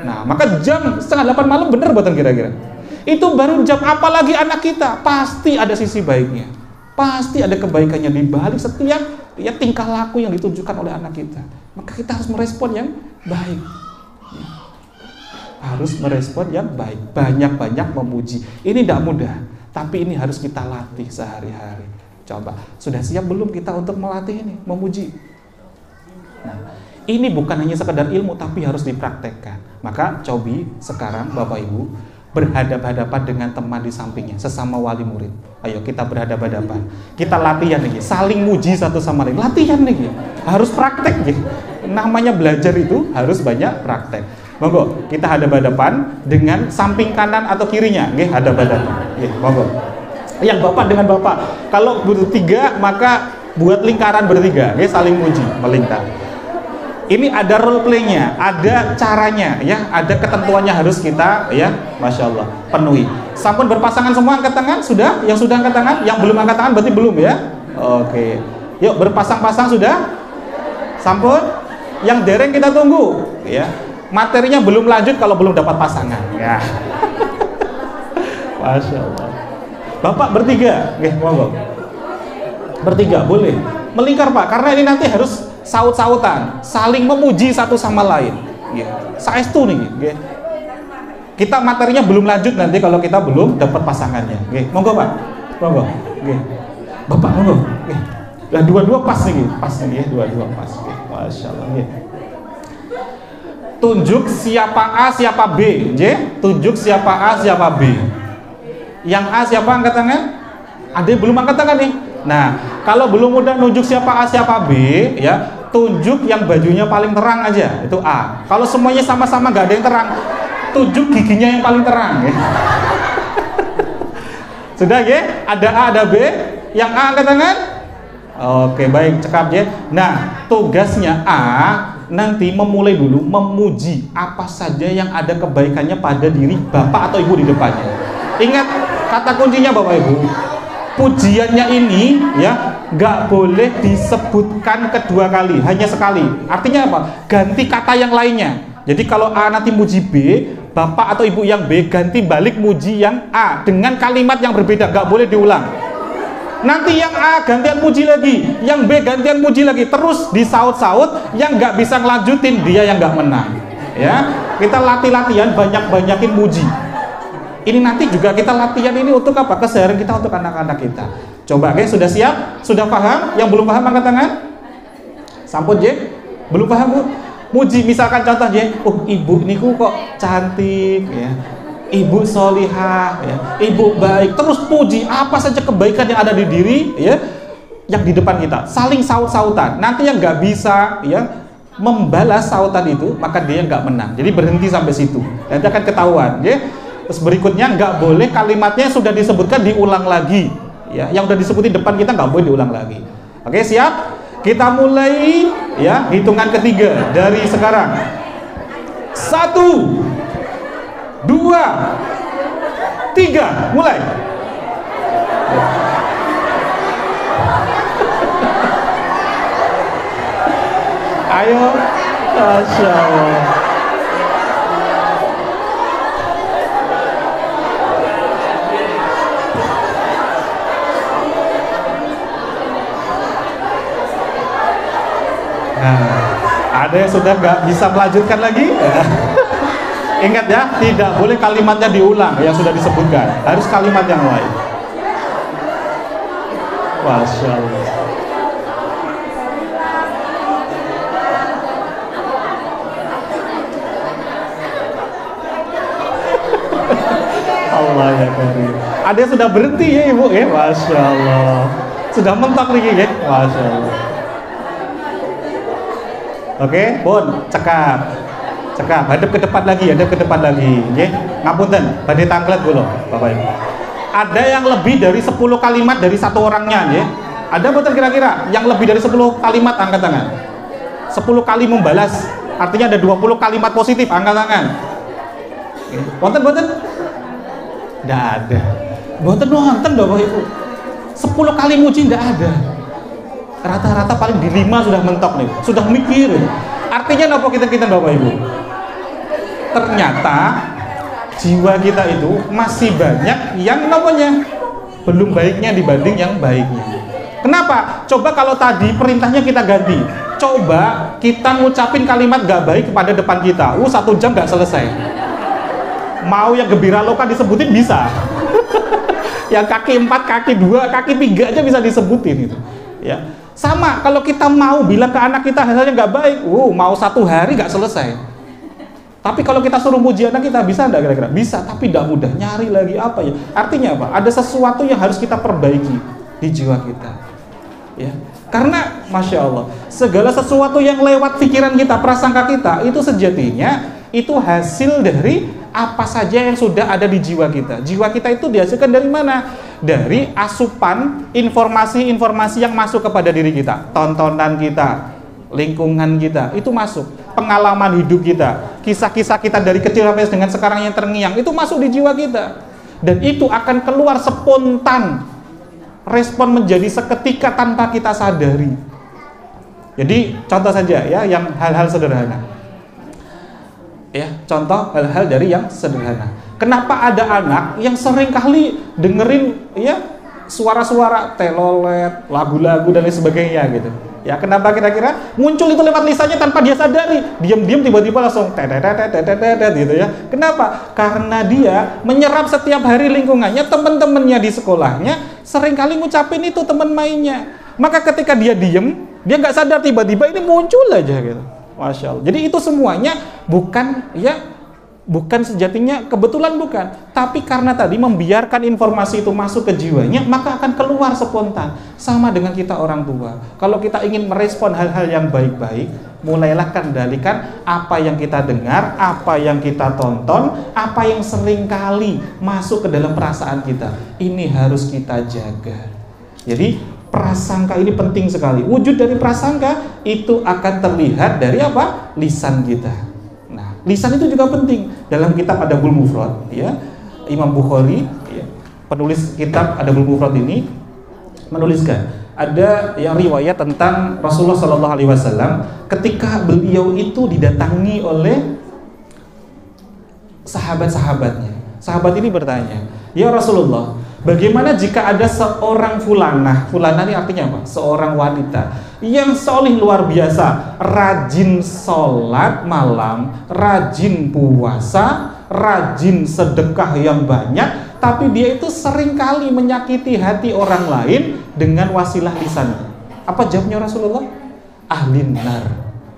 Nah maka jam 7:30 malam bener buatan kira-kira. Itu baru jam apa lagi anak kita, pasti ada sisi baiknya, pasti ada kebaikannya di balik setiap ya tingkah laku yang ditunjukkan oleh anak kita. Maka kita harus merespon yang baik, harus merespon yang baik, banyak-banyak memuji. Ini tidak mudah, tapi ini harus kita latih sehari-hari. Coba, sudah siap belum kita untuk melatih ini, memuji? Nah, ini bukan hanya sekedar ilmu, tapi harus dipraktekkan. Maka cobi sekarang Bapak Ibu berhadapan-hadapan dengan teman di sampingnya, sesama wali murid. Ayo kita berhadapan-hadapan. Kita latihan nih, saling muji satu sama lain. Latihan nih, harus praktek nih. Namanya belajar itu harus banyak praktek. Monggo, kita hadap-hadapan dengan samping kanan atau kirinya, nggih, hadap-hadapan. Nggih, monggo. Yang Bapak dengan Bapak. Kalau bertiga maka buat lingkaran bertiga, nggih, saling muji, melingkar. Ini ada role play-nya, ada caranya, ya, ada ketentuannya harus kita, ya, Masya Allah, penuhi. Sampun berpasangan semua angkat tangan, sudah? Yang sudah angkat tangan, yang belum angkat tangan berarti belum ya? Oke, yuk berpasang-pasang sudah? Sampun? Yang dereng kita tunggu, ya. Materinya belum lanjut kalau belum dapat pasangan, ya. Masya Allah. Bapak bertiga, monggo. Bertiga boleh, melingkar Pak, karena ini nanti harus saut-sautan, saling memuji satu sama lain. Saestu nih, kita materinya belum lanjut nanti kalau kita belum dapat pasangannya. Monggo Pak, monggo. Bapak monggo. Nah, dua-dua pas nih, dua-dua pas. Masya Allah. Tunjuk siapa A, siapa B. Tunjuk siapa A, siapa B. Yang A siapa angkat tangan? Ada yang belum angkat tangan nih. Nah, kalau belum udah nunjuk siapa A, siapa B, ya tunjuk yang bajunya paling terang aja, itu A. Kalau semuanya sama-sama gak ada yang terang, tunjuk giginya yang paling terang. Ya. Sudah ya? Ada A, ada B. Yang A angkat tangan? Oke, baik, cekap ya. Nah, tugasnya A nanti memulai dulu memuji apa saja yang ada kebaikannya pada diri Bapak atau Ibu di depannya. Ingat kata kuncinya Bapak Ibu. Pujiannya ini ya nggak boleh disebutkan kedua kali, hanya sekali. Artinya apa? Ganti kata yang lainnya. Jadi kalau A nanti muji B, Bapak atau Ibu yang B ganti balik muji yang A dengan kalimat yang berbeda, nggak boleh diulang. Nanti yang A gantian muji lagi, yang B gantian muji lagi, terus disaut-saut, yang nggak bisa ngelanjutin dia yang nggak menang. Ya, kita latihan banyak-banyakin muji. Ini nanti juga kita latihan ini untuk apa? Keseharian kita, untuk anak-anak kita. Coba, guys, sudah siap? Sudah paham? Yang belum paham angkat tangan. Sampun, J? Belum paham, Bu? Muji, misalkan contoh, J, ibu niku kok cantik, ya. Ibu solihah, ya. Ibu baik, terus puji apa saja kebaikan yang ada di diri, ya, yang di depan kita. Saling saut-sautan. Nanti yang nggak bisa, ya, membalas sautan itu, maka dia nggak menang. Jadi berhenti sampai situ. Nanti akan ketahuan, ya. Terus berikutnya nggak boleh kalimatnya sudah disebutkan diulang lagi, ya. Yang udah disebutin depan kita nggak boleh diulang lagi. Oke, siap? Kita mulai, ya, hitungan ketiga dari sekarang. 1, 2, 3, mulai. Ayo, Masya Allah. Nah, ada yang sudah nggak bisa melanjutkan lagi? Ingat ya, tidak boleh kalimatnya diulang yang sudah disebutkan, harus kalimat yang lain. Masya Allah. Allah ya karim. Ada yang sudah berhenti ya Ibu ya, Masya Allah. Sudah mentok lagi ya, Masya Allah. Oke, Bun, cekap. Cekap, hadap ke depan lagi, nggih. Ngapunten, badhe tanglet kula, Bapak Ibu. Ada yang lebih dari 10 kalimat dari satu orangnya, nggih. Ada betul kira-kira yang lebih dari 10 kalimat, angkat tangan. 10 kali membalas, artinya ada 20 kalimat positif, angkat tangan. Wonten? Nggak ada. Wonten Bapak Ibu. 10 kali muji nggak ada. Rata-rata paling di 5 sudah mentok nih, sudah mikir. Artinya apa kita Bapak Ibu? Ternyata jiwa kita itu masih banyak yang namanya belum baiknya dibanding yang baiknya. Kenapa? Coba kalau tadi perintahnya kita ganti. Coba kita ngucapin kalimat gak baik kepada depan kita. 1 jam gak selesai. Mau yang gembira loka disebutin bisa. Yang kaki 4, kaki 2, kaki 3 aja bisa disebutin itu. Ya. Sama kalau kita mau bilang ke anak kita hasilnya nggak baik, mau 1 hari nggak selesai. Tapi kalau kita suruh muji anak kita, bisa nggak kira-kira? Bisa, tapi tidak mudah. Nyari lagi apa ya? Artinya apa? Ada sesuatu yang harus kita perbaiki di jiwa kita. Ya, karena Masya Allah, segala sesuatu yang lewat pikiran kita, prasangka kita, itu sejatinya itu hasil dari apa saja yang sudah ada di jiwa kita. Jiwa kita itu dihasilkan dari mana? Dari asupan informasi-informasi yang masuk kepada diri kita, tontonan kita, lingkungan kita, itu masuk. Pengalaman hidup kita, kisah-kisah kita dari kecil sampai dengan sekarang yang terngiang, itu masuk di jiwa kita. Dan itu akan keluar spontan, respon menjadi seketika tanpa kita sadari. Jadi contoh saja ya, yang hal-hal sederhana. Ya, contoh hal-hal dari yang sederhana. Kenapa ada anak yang sering kali dengerin ya suara-suara telolet, lagu-lagu dan lain sebagainya gitu. Ya, kenapa kira-kira muncul itu lewat lisannya tanpa dia sadari? Diam-diam tiba-tiba langsung tetetetetetetet gitu ya. Kenapa? Karena dia menyerap setiap hari lingkungannya, teman-temannya di sekolahnya sering kali ngucapin itu teman mainnya. Maka ketika dia diem, dia nggak sadar tiba-tiba ini muncul aja gitu. Masya Allah. Jadi itu semuanya bukan sejatinya kebetulan, bukan, tapi karena tadi membiarkan informasi itu masuk ke jiwanya, maka akan keluar spontan. Sama dengan kita orang tua, kalau kita ingin merespon hal-hal yang baik-baik, mulailah kendalikan apa yang kita dengar, apa yang kita tonton, apa yang seringkali masuk ke dalam perasaan kita. Ini harus kita jaga. Jadi prasangka ini penting sekali. Wujud dari prasangka itu akan terlihat dari apa? Lisan kita. Lisan itu juga penting. Dalam kitab Adabul Mufrad, ya, Imam Bukhari, ya, penulis kitab Adabul Mufrad ini menuliskan ada yang riwayat tentang Rasulullah SAW ketika beliau itu didatangi oleh sahabat-sahabatnya. Sahabat ini bertanya, "Ya Rasulullah, Bagaimana jika ada seorang fulanah ini artinya apa? Seorang wanita yang solih luar biasa, rajin sholat malam, rajin puasa, rajin sedekah yang banyak, tapi dia itu seringkali menyakiti hati orang lain dengan wasilah lisannya. Apa jawabnya Rasulullah? Ahlin nar.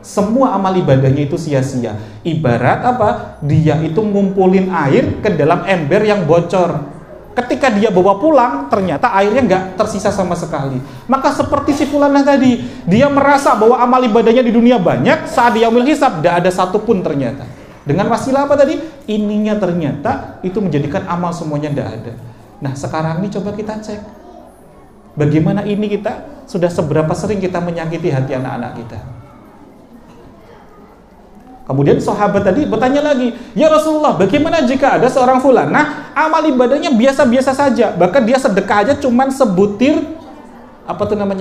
Semua amal ibadahnya itu sia-sia. Ibarat apa? Dia itu ngumpulin air ke dalam ember yang bocor. Ketika dia bawa pulang, ternyata airnya nggak tersisa sama sekali. Maka seperti si fulanah tadi, dia merasa bahwa amal ibadahnya di dunia banyak, saat dia yaumul hisab tidak ada satupun ternyata. Dengan wasilah apa tadi? Ininya ternyata itu menjadikan amal semuanya tidak ada. Nah sekarang ini coba kita cek, bagaimana ini kita sudah seberapa sering kita menyakiti hati anak-anak kita. Kemudian sahabat tadi bertanya lagi, ya Rasulullah, bagaimana jika ada seorang fulanah amal ibadahnya biasa-biasa saja, bahkan dia sedekah aja cuman sebutir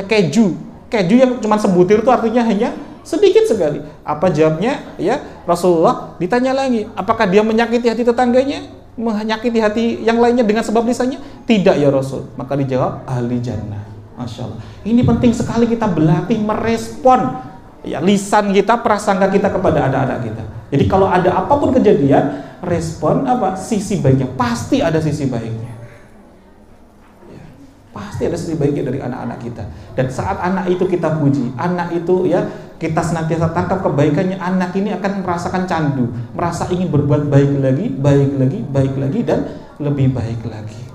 keju yang cuman sebutir itu artinya hanya sedikit sekali. Apa jawabnya? Ya Rasulullah ditanya lagi, apakah dia menyakiti hati tetangganya, menyakiti hati yang lainnya dengan sebab lisannya? Tidak ya Rasul. Maka dijawab ahli jannah. Masya Allah. Ini penting sekali kita berlatih merespon ya lisan kita, prasangka kita kepada anak-anak kita. Jadi kalau ada apapun kejadian, respon sisi baiknya, pasti ada sisi baiknya ya, pasti ada sisi baiknya dari anak-anak kita. Dan saat anak itu kita puji, anak itu ya kita senantiasa tangkap kebaikannya, anak ini akan merasakan candu, merasa ingin berbuat baik lagi dan lebih baik lagi.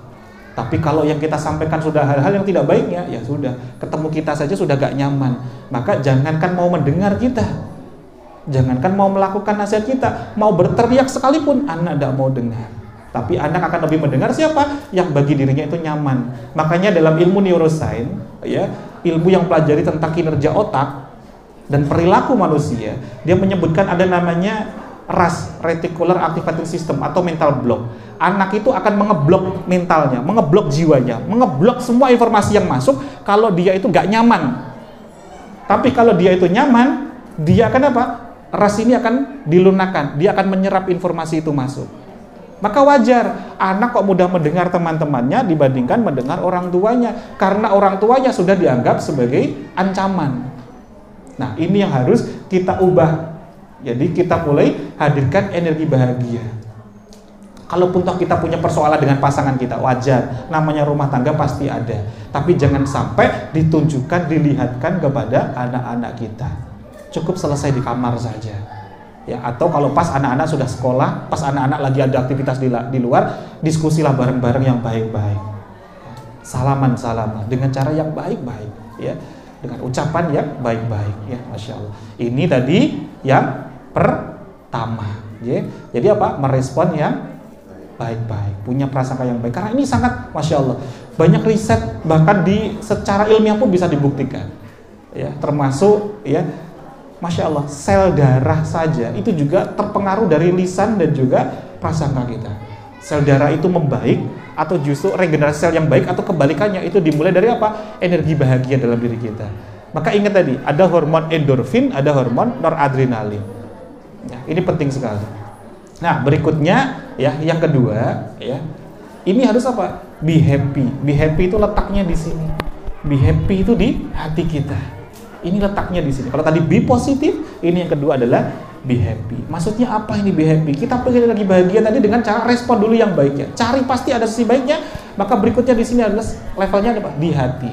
Tapi kalau yang kita sampaikan sudah hal-hal yang tidak baiknya, ya sudah, ketemu kita saja sudah gak nyaman. Maka jangankan mau mendengar kita, jangankan mau melakukan nasihat kita, mau berteriak sekalipun, anak tidak mau dengar. Tapi anak akan lebih mendengar siapa? Yang bagi dirinya itu nyaman. Makanya dalam ilmu neuroscience, ya, ilmu yang pelajari tentang kinerja otak dan perilaku manusia, dia menyebutkan ada namanya RAS, Reticular Activating System atau mental block. Anak itu akan mengeblok mentalnya, mengeblok jiwanya, mengeblok semua informasi yang masuk kalau dia itu gak nyaman. Tapi kalau dia itu nyaman, dia akan apa? RAS ini akan dilunakkan, dia akan menyerap informasi itu masuk. Maka wajar anak kok mudah mendengar teman-temannya dibandingkan mendengar orang tuanya, karena orang tuanya sudah dianggap sebagai ancaman. Nah ini yang harus kita ubah. Jadi kita mulai hadirkan energi bahagia. Kalaupun toh kita punya persoalan dengan pasangan kita, wajar, namanya rumah tangga pasti ada. Tapi jangan sampai ditunjukkan, dilihatkan kepada anak-anak kita. Cukup selesai di kamar saja. Ya, atau kalau pas anak-anak sudah sekolah, pas anak-anak lagi ada aktivitas di luar, diskusilah bareng-bareng yang baik-baik. Salaman-salaman dengan cara yang baik-baik, ya. Dengan ucapan yang baik-baik, ya, Masya Allah. Ini tadi yang pertama, ya. Jadi apa? Merespon yang baik-baik, punya prasangka yang baik. Karena ini sangat, Masya Allah, banyak riset bahkan secara ilmiah pun bisa dibuktikan, ya. Termasuk, ya, Masya Allah, sel darah saja itu juga terpengaruh dari lisan dan juga prasangka kita. Sel darah itu membaik atau justru regenerasi sel yang baik atau kebalikannya itu dimulai dari apa? Energi bahagia dalam diri kita. Maka ingat tadi, ada hormon endorfin, ada hormon noradrenalin. Ya, ini penting sekali. Nah, berikutnya ya, yang kedua ya, ini harus apa? Be happy. Be happy itu letaknya di sini. Be happy itu di hati kita. Ini letaknya di sini. Kalau tadi be positif, ini yang kedua adalah be happy. Maksudnya apa ini be happy? Kita pengen lagi bahagia tadi dengan cara respon dulu yang baiknya. Cari pasti ada sisi baiknya. Maka berikutnya di sini adalah levelnya apa? Di hati.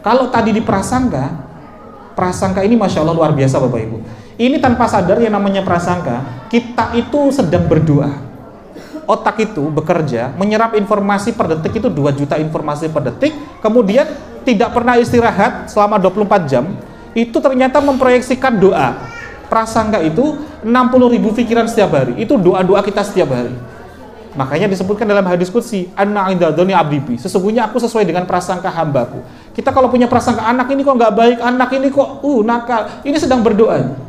Kalau tadi di prasangka ini Masya Allah luar biasa Bapak Ibu. Ini tanpa sadar yang namanya prasangka, kita itu sedang berdoa. Otak itu bekerja, menyerap informasi per detik itu 2 juta informasi per detik, kemudian tidak pernah istirahat selama 24 jam, itu ternyata memproyeksikan doa. Prasangka itu 60.000 pikiran setiap hari, itu doa-doa kita setiap hari. Makanya disebutkan dalam hadis qudsi, anna inda dzanni abdi bi, sesungguhnya aku sesuai dengan prasangka hambaku. Kita kalau punya prasangka anak ini kok nggak baik, anak ini kok nakal, ini sedang berdoa.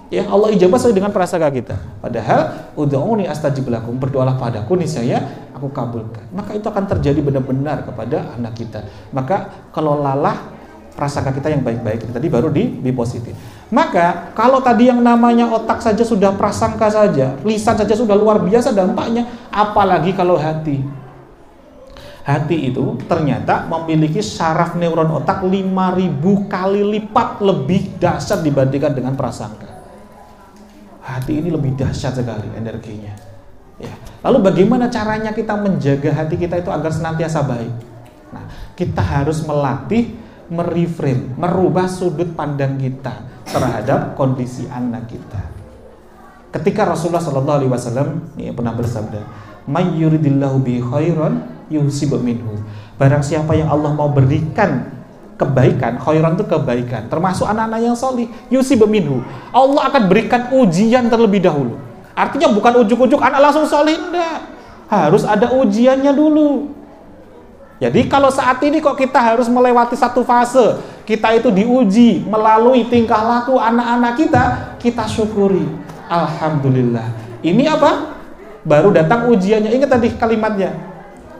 Ya, Allah ijabah sesuai dengan prasangka kita. Padahal ud'uuni astajib lakum, berdoalah padaku niscaya aku kabulkan. Maka itu akan terjadi benar-benar kepada anak kita. Maka kelolalah prasangka kita yang baik-baik. Tadi baru di positif. Maka kalau tadi yang namanya otak saja sudah prasangka saja, lisan saja sudah luar biasa dampaknya, apalagi kalau hati. Hati itu ternyata memiliki saraf neuron otak 5.000 kali lipat lebih dahsyat dibandingkan dengan prasangka. Hati ini lebih dahsyat sekali energinya. Ya. Lalu bagaimana caranya kita menjaga hati kita itu agar senantiasa baik? Nah, kita harus melatih, mereframe, merubah sudut pandang kita terhadap kondisi anak kita. Ketika Rasulullah SAW pernah bersabda, "May yuridillahu bi khairan yusib minhu." Barang siapa yang Allah mau berikan kebaikan, khairan itu kebaikan, termasuk anak-anak yang solih, yusib minhu. Allah akan berikan ujian terlebih dahulu. Artinya bukan ujuk-ujuk anak langsung solih, enggak. Harus ada ujiannya dulu. Jadi kalau saat ini kok kita harus melewati satu fase, kita itu diuji melalui tingkah laku anak-anak kita, kita syukuri. Alhamdulillah. Ini apa? Baru datang ujiannya. Ingat tadi kalimatnya.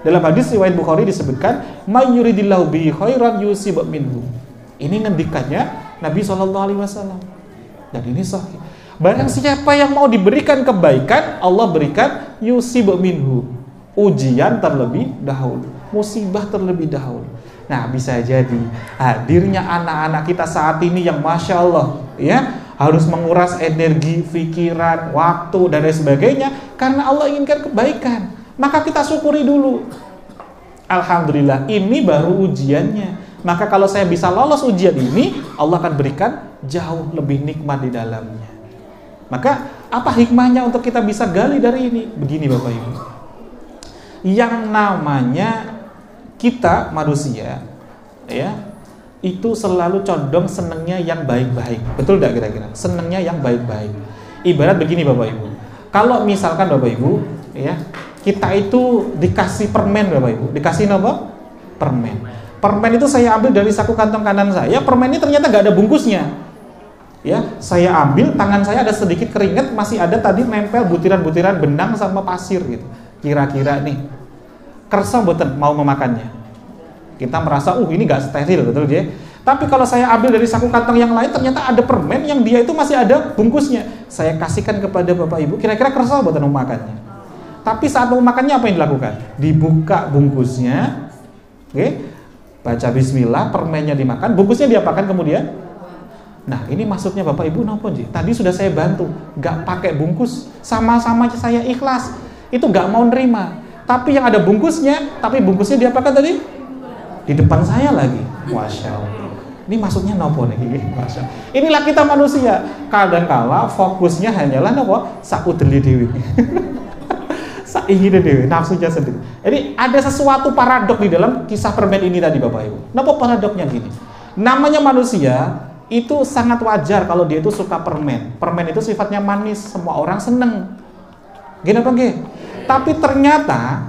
Dalam hadis riwayat Bukhari disebutkan, "May yuridillahu bihi khairan yusib minhu." Ini ngendikannya Nabi SAW. Dan ini sahih. Barang siapa yang mau diberikan kebaikan, Allah berikan yusib minhu. Ujian terlebih dahulu, musibah terlebih dahulu. Nah, bisa jadi hadirnya anak-anak kita saat ini yang Masya Allah, ya, harus menguras energi, pikiran, waktu, dan lain sebagainya, karena Allah inginkan kebaikan. Maka kita syukuri dulu. Alhamdulillah, ini baru ujiannya. Maka kalau saya bisa lolos ujian ini, Allah akan berikan jauh lebih nikmat di dalamnya. Maka apa hikmahnya untuk kita bisa gali dari ini? Begini Bapak Ibu, yang namanya kita manusia, ya, itu selalu condong senengnya yang baik-baik. Betul tidak kira-kira? Senengnya yang baik-baik. Ibarat begini Bapak Ibu, kalau misalkan Bapak Ibu, ya, kita itu dikasih permen Bapak Ibu, dikasih apa? Permen. Permen itu saya ambil dari saku kantong kanan saya, permen ini ternyata nggak ada bungkusnya. Ya, saya ambil, tangan saya ada sedikit keringat, masih ada tadi nempel butiran-butiran benang sama pasir gitu. Kira-kira nih, kersa mboten mau memakannya. Kita merasa, ini nggak steril, betul dia. Tapi kalau saya ambil dari saku kantong yang lain, ternyata ada permen yang dia itu masih ada bungkusnya. Saya kasihkan kepada Bapak Ibu, kira-kira kersa mboten mau memakannya. Tapi saat mau makannya apa yang dilakukan? Dibuka bungkusnya, oke, baca bismillah, permennya dimakan, bungkusnya diapakan kemudian? Nah, ini maksudnya Bapak Ibu napa nggih? Tadi sudah saya bantu, nggak pakai bungkus, sama-sama saya ikhlas, itu nggak mau nerima. Tapi yang ada bungkusnya, tapi bungkusnya diapakan tadi? Di depan saya lagi. Masya Allah. Ini maksudnya napa nih? Masya Allah. Inilah kita manusia. Kadang-kala fokusnya hanyalah napa? Sakudeli dewi. Saingin dewi, nafsunya sendiri. Jadi ada sesuatu paradok di dalam kisah permen ini tadi Bapak Ibu. Napa paradoknya gini? Namanya manusia itu sangat wajar kalau dia itu suka permen. Permen itu sifatnya manis, semua orang seneng. Gini apa nggih? Tapi ternyata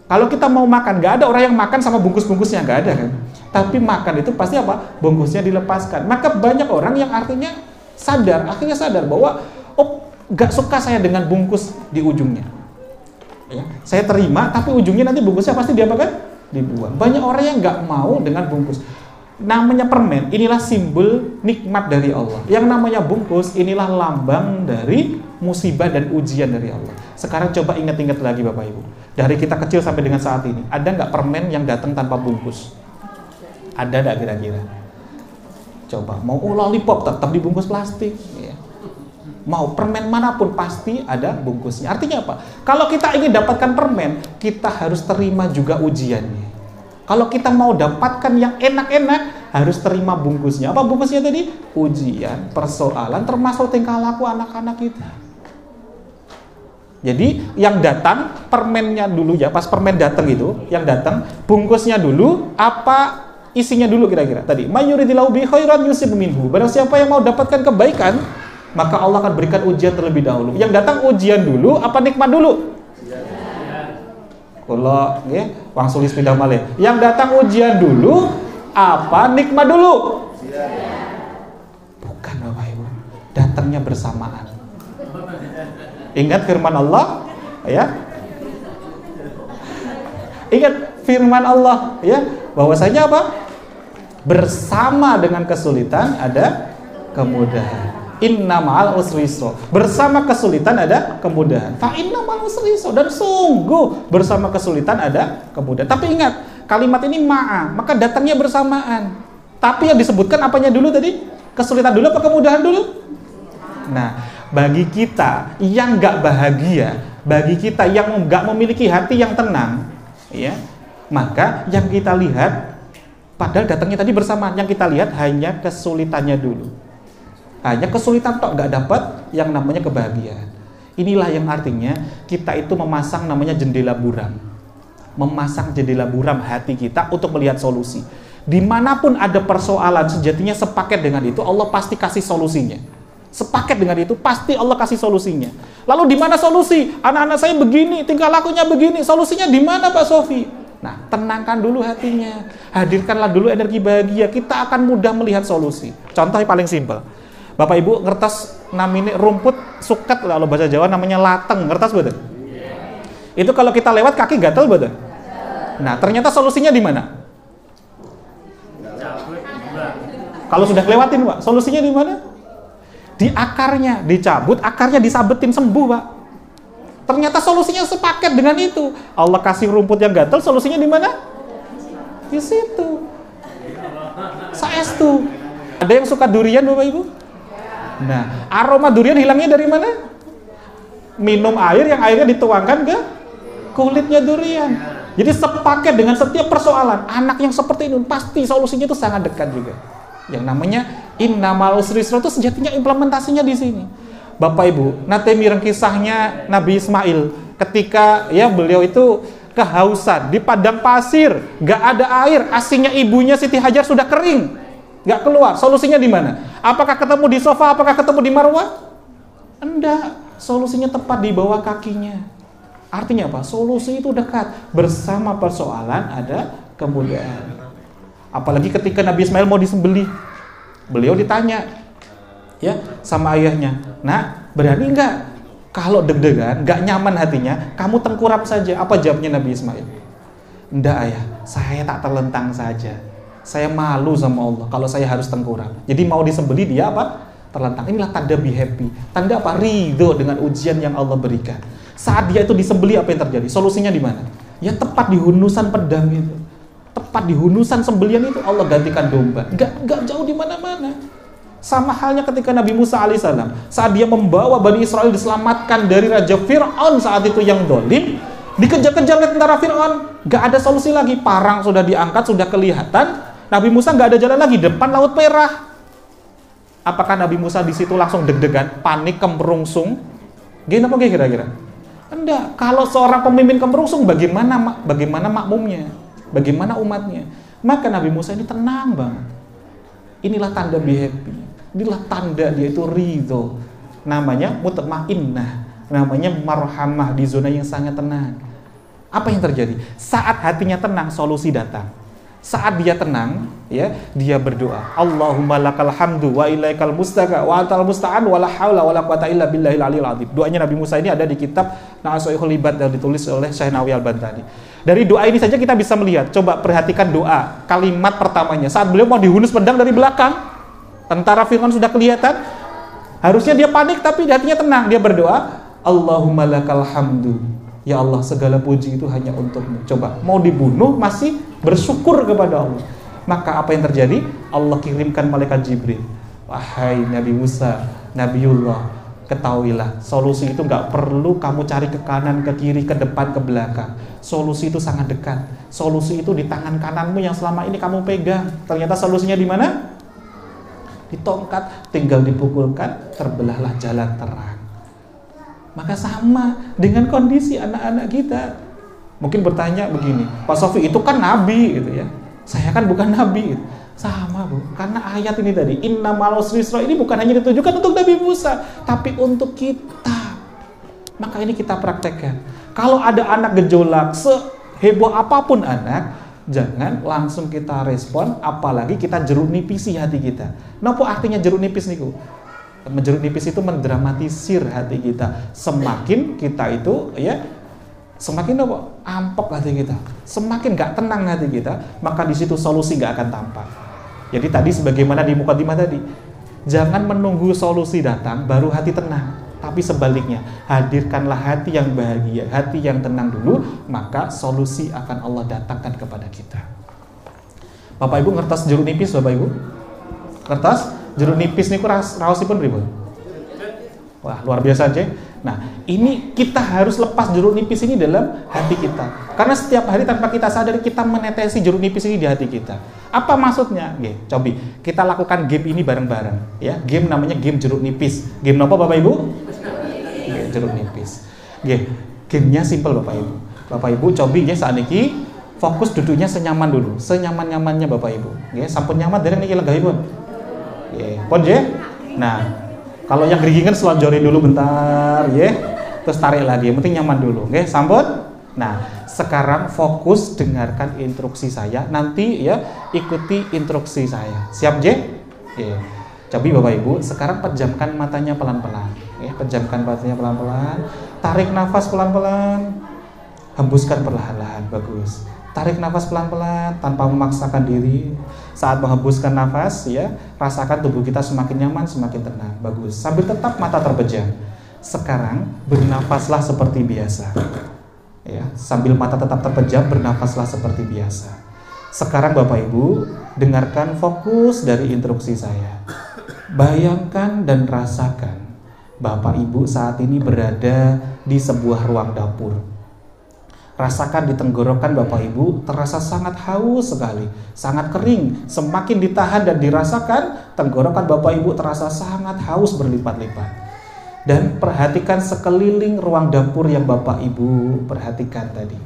kalau kita mau makan, nggak ada orang yang makan sama bungkus-bungkusnya, nggak ada kan? Tapi makan itu pasti apa? Bungkusnya dilepaskan. Maka banyak orang yang akhirnya sadar bahwa nggak suka saya dengan bungkus di ujungnya. Ya, saya terima, tapi ujungnya nanti bungkusnya pasti diapakan? Dibuang. Banyak orang yang nggak mau dengan bungkus. Namanya permen, inilah simbol nikmat dari Allah. Yang namanya bungkus, inilah lambang dari musibah dan ujian dari Allah. Sekarang coba ingat-ingat lagi Bapak Ibu, dari kita kecil sampai dengan saat ini, ada nggak permen yang datang tanpa bungkus? Ada nggak kira-kira? Coba, mau lollipop tetap dibungkus plastik, ya. Mau permen manapun pasti ada bungkusnya. Artinya apa? Kalau kita ingin dapatkan permen, kita harus terima juga ujiannya. Kalau kita mau dapatkan yang enak-enak, harus terima bungkusnya. Apa bungkusnya tadi? Ujian, persoalan, termasuk tingkah laku anak-anak kita. Jadi yang datang permennya dulu ya, pas permen datang itu, yang datang bungkusnya dulu, apa isinya dulu kira-kira? Tadi, mayuridillahu bi khairan yusib minhu. Barang siapa yang mau dapatkan kebaikan, maka Allah akan berikan ujian terlebih dahulu. Yang datang ujian dulu, apa nikmat dulu? Kalau nggih, wang sulis pindah malih. Yang datang ujian dulu, apa nikmat dulu? Bukan Bapak Ibu, datangnya bersamaan. Ingat firman Allah, ya. Ingat firman Allah, ya, bahwasanya apa? Bersama dengan kesulitan ada kemudahan. Inna ma'al usri yusra. Bersama kesulitan ada kemudahan. Fa inna ma'al usri yusra. Dan sungguh bersama kesulitan ada kemudahan. Tapi ingat, kalimat ini ma'a, maka datangnya bersamaan. Tapi yang disebutkan apanya dulu tadi? Kesulitan dulu apa kemudahan dulu? Nah, bagi kita yang nggak bahagia, bagi kita yang nggak memiliki hati yang tenang, ya, maka yang kita lihat, padahal datangnya tadi bersamaan, yang kita lihat hanya kesulitannya dulu. Hanya kesulitan tok, nggak dapat yang namanya kebahagiaan. Inilah yang artinya kita itu memasang namanya jendela buram. Memasang jendela buram hati kita untuk melihat solusi. Dimanapun ada persoalan, sejatinya sepaket dengan itu Allah pasti kasih solusinya. Sepaket dengan itu pasti Allah kasih solusinya. Lalu di mana solusi? Anak-anak saya begini, tingkah lakunya begini. Solusinya di mana Pak Sofi? Nah, tenangkan dulu hatinya. Hadirkanlah dulu energi bahagia. Kita akan mudah melihat solusi. Contoh yang paling simpel. Bapak Ibu ngertos namanya rumput suket, kalau bahasa Jawa namanya lateng. Ngertos betul? Itu kalau kita lewat kaki gatel betul? Nah, ternyata solusinya di mana? Kalau sudah lewatin, Pak, solusinya di mana? Di akarnya, dicabut, akarnya disabetin, sembuh, Pak. Ternyata solusinya sepaket dengan itu. Allah kasih rumput yang gatel, solusinya di mana? Di situ. Saestu. Ada yang suka durian, Bapak Ibu? Nah, aroma durian hilangnya dari mana? Minum air yang airnya dituangkan ke kulitnya durian. Jadi sepaket dengan setiap persoalan. Anak yang seperti ini pasti solusinya itu sangat dekat juga. Yang namanya innamal usri yusra itu sejatinya implementasinya di sini. Bapak Ibu, nate mireng kisahnya Nabi Ismail ketika ya beliau itu kehausan di padang pasir, gak ada air, asinya ibunya Siti Hajar sudah kering, gak keluar. Solusinya di mana? Apakah ketemu di sofa? Apakah ketemu di marwah? Enggak, solusinya tepat di bawah kakinya. Artinya apa? Solusi itu dekat. Bersama persoalan ada kemudahan. Apalagi ketika Nabi Ismail mau disembelih, beliau ditanya ya sama ayahnya, "Nak, berani enggak? Kalau deg-degan, enggak nyaman hatinya, kamu tengkurap saja." Apa jawabnya Nabi Ismail? "Enggak, ayah, saya tak terlentang saja. Saya malu sama Allah kalau saya harus tengkurap." Jadi mau disembelih dia apa? Terlentang. Inilah tanda be happy. Tanda apa? Ridho dengan ujian yang Allah berikan. Saat dia itu disembelih, apa yang terjadi? Solusinya di mana? Ya tepat di hunusan pedang itu. Tepat di hunusan sembelian itu Allah gantikan domba. Gak jauh di mana-mana. Sama halnya ketika Nabi Musa alaihissalam, saat dia membawa Bani Israel diselamatkan dari Raja Fir'aun saat itu yang dolim, dikejar-kejar oleh tentara Fir'aun, gak ada solusi lagi. Parang sudah diangkat, sudah kelihatan. Nabi Musa gak ada jalan lagi, depan Laut Merah. Apakah Nabi Musa di situ langsung deg-degan, panik, kemerungsung? Gini apa kira-kira? Enggak. Kalau seorang pemimpin kemerungsung, bagaimana makmumnya? Bagaimana umatnya? Maka Nabi Musa ini tenang banget. Inilah tanda be happy. Inilah tanda dia itu ridho. Namanya mutmainnah. Namanya marhamah, di zona yang sangat tenang. Apa yang terjadi? Saat hatinya tenang, solusi datang. Saat dia tenang, ya, dia berdoa, Allahumma lakal hamdu wa ilaikal mustaka wa antal musta'an wa la haula wa la quwata illa billahil aliyil azim. Doanya Nabi Musa ini ada di kitab Na'asaikhul Ibad yang ditulis oleh Syekh Nawawi Al-Bantani. Dari doa ini saja kita bisa melihat, coba perhatikan doa, kalimat pertamanya. Saat beliau mau dihunus pedang dari belakang, tentara Fir'aun sudah kelihatan, harusnya dia panik tapi hatinya tenang. Dia berdoa, Allahumma lakal hamdu. Ya Allah, segala puji itu hanya untukmu. Coba, mau dibunuh masih bersyukur kepada Allah. Maka apa yang terjadi? Allah kirimkan malaikat Jibril. Wahai Nabi Musa, Nabiullah, ketahuilah, solusi itu gak perlu kamu cari ke kanan, ke kiri, ke depan, ke belakang. Solusi itu sangat dekat. Solusi itu di tangan kananmu yang selama ini kamu pegang. Ternyata solusinya di mana? Di tongkat, tinggal dipukulkan, terbelahlah jalan terang. Maka sama dengan kondisi anak-anak kita. Mungkin bertanya begini, Pak Sofi itu kan nabi gitu ya. Saya kan bukan nabi gitu. Sama Bu, karena ayat ini tadi innamal usri yusra ini bukan hanya ditujukan untuk Nabi Musa, tapi untuk kita. Maka ini kita praktekkan. Kalau ada anak gejolak, seheboh apapun anak, jangan langsung kita respon, apalagi kita jeruk nipisi hati kita. Napa artinya jeruk nipis niku? Jeruk nipis itu mendramatisir hati kita. Semakin kita itu ya, semakin apa? Ampok hati kita. Semakin gak tenang hati kita, maka di situ solusi gak akan tampak. Jadi tadi sebagaimana di mukadimah tadi, Jangan menunggu solusi datang baru hati tenang. Tapi sebaliknya, hadirkanlah hati yang bahagia, hati yang tenang dulu, maka solusi akan Allah datangkan kepada kita. Bapak Ibu ngertos jeruk nipis, Bapak Ibu? Ngertos? Jeruk nipis niku raosipun pripun? Wah, luar biasa aja. Nah, ini kita harus lepas jeruk nipis ini dalam hati kita. Karena setiap hari tanpa kita sadari kita menetesi jeruk nipis ini di hati kita. Apa maksudnya? Coba kita lakukan game ini bareng-bareng. Ya, game namanya game jeruk nipis. Game apa Bapak Ibu? Jeruk nipis. Gamenya simple Bapak Ibu. Bapak Ibu coba ya saat ini fokus duduknya senyaman dulu, senyaman-nyamannya Bapak Ibu. Sampun nyaman dereng niki lenggahipun. Pun ya. Nah, kalau yang gerigingan selonjorin dulu bentar, terus tarik lagi. Yang penting nyaman dulu, sampun. Nah, sekarang fokus dengarkan instruksi saya. Nanti ya ikuti instruksi saya. Siap, J? Coba Bapak Ibu, sekarang pejamkan matanya pelan-pelan. Pejamkan matanya pelan-pelan. Tarik nafas pelan-pelan. Hembuskan perlahan-lahan. Bagus. Tarik nafas pelan-pelan tanpa memaksakan diri. Saat menghembuskan nafas, rasakan tubuh kita semakin nyaman, semakin tenang. Bagus. Sambil tetap mata terpejam. Sekarang bernafaslah seperti biasa. Sambil mata tetap terpejam, bernafaslah seperti biasa. Sekarang Bapak Ibu, dengarkan fokus dari instruksi saya. Bayangkan dan rasakan Bapak Ibu saat ini berada di sebuah ruang dapur. Rasakan di tenggorokan Bapak Ibu terasa sangat haus sekali, sangat kering. Semakin ditahan dan dirasakan, tenggorokan Bapak Ibu terasa sangat haus berlipat-lipat. Dan perhatikan sekeliling ruang dapur yang Bapak Ibu perhatikan tadi.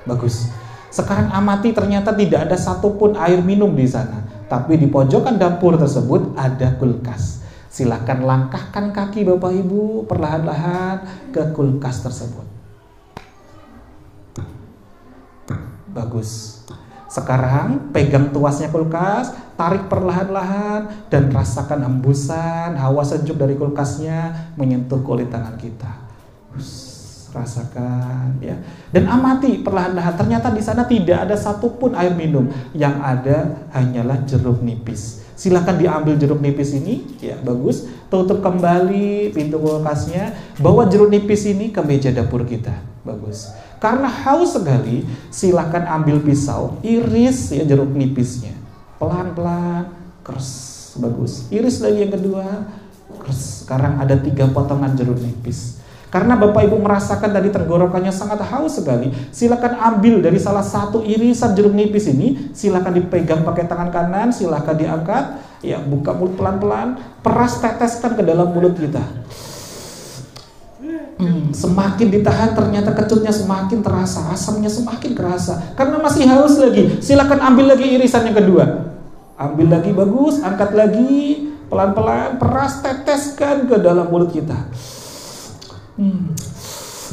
Bagus. Sekarang amati ternyata tidak ada satupun air minum di sana. Tapi di pojokan dapur tersebut ada kulkas. Silakan langkahkan kaki Bapak Ibu perlahan-lahan ke kulkas tersebut. Bagus. Sekarang pegang tuasnya kulkas, tarik perlahan-lahan dan rasakan hembusan hawa sejuk dari kulkasnya menyentuh kulit tangan kita. Rasakan ya. Dan amati perlahan-lahan ternyata di sana tidak ada satupun air minum, yang ada hanyalah jeruk nipis. Silakan diambil jeruk nipis ini, ya bagus. Tutup kembali pintu kulkasnya, bawa jeruk nipis ini ke meja dapur kita. Bagus. Karena haus sekali, silakan ambil pisau, iris ya jeruk nipisnya. Pelan-pelan, keres. Bagus. Iris lagi yang kedua, keres. Sekarang ada 3 potongan jeruk nipis. Karena Bapak Ibu merasakan tadi tenggorokannya sangat haus sekali, silakan ambil dari salah satu irisan jeruk nipis ini, silakan dipegang pakai tangan kanan, silakan diangkat, ya buka mulut pelan-pelan, peras teteskan ke dalam mulut kita. Semakin ditahan ternyata kecutnya semakin terasa, asamnya semakin kerasa. Karena masih haus lagi, silakan ambil lagi irisan yang kedua. Ambil lagi, bagus, angkat lagi, pelan-pelan, peras teteskan ke dalam mulut kita.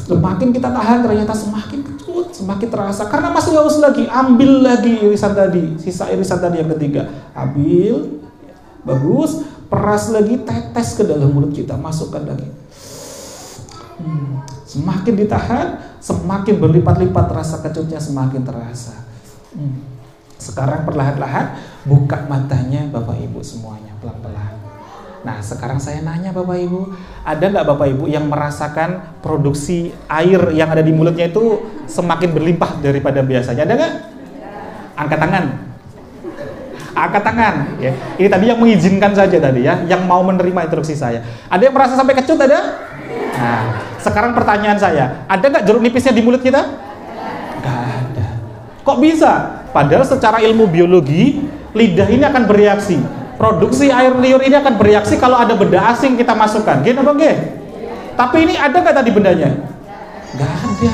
Semakin kita tahan ternyata semakin kecut, semakin terasa. Karena masih haus lagi, ambil lagi irisan tadi, sisa irisan tadi yang ketiga. Ambil, bagus, peras lagi, tetes ke dalam mulut kita, masukkan lagi. Semakin ditahan, semakin berlipat-lipat rasa kecutnya semakin terasa. Sekarang perlahan-lahan buka matanya Bapak Ibu semuanya pelan-pelan. Nah sekarang saya nanya Bapak Ibu, ada nggak Bapak Ibu yang merasakan produksi air yang ada di mulutnya itu semakin berlimpah daripada biasanya? Ada nggak? Angkat tangan. Angkat tangan. Ya. Ini tadi yang mengizinkan saja tadi ya, yang mau menerima instruksi saya. Ada yang merasa sampai kecut ada? Nah, sekarang pertanyaan saya, ada nggak jeruk nipisnya di mulut kita? Nggak ada. Kok bisa? Padahal secara ilmu biologi, lidah ini akan bereaksi. Produksi air liur ini akan bereaksi kalau ada benda asing kita masukkan. Gini apa nggih? Tapi ini ada nggak tadi bendanya? Nggak ada.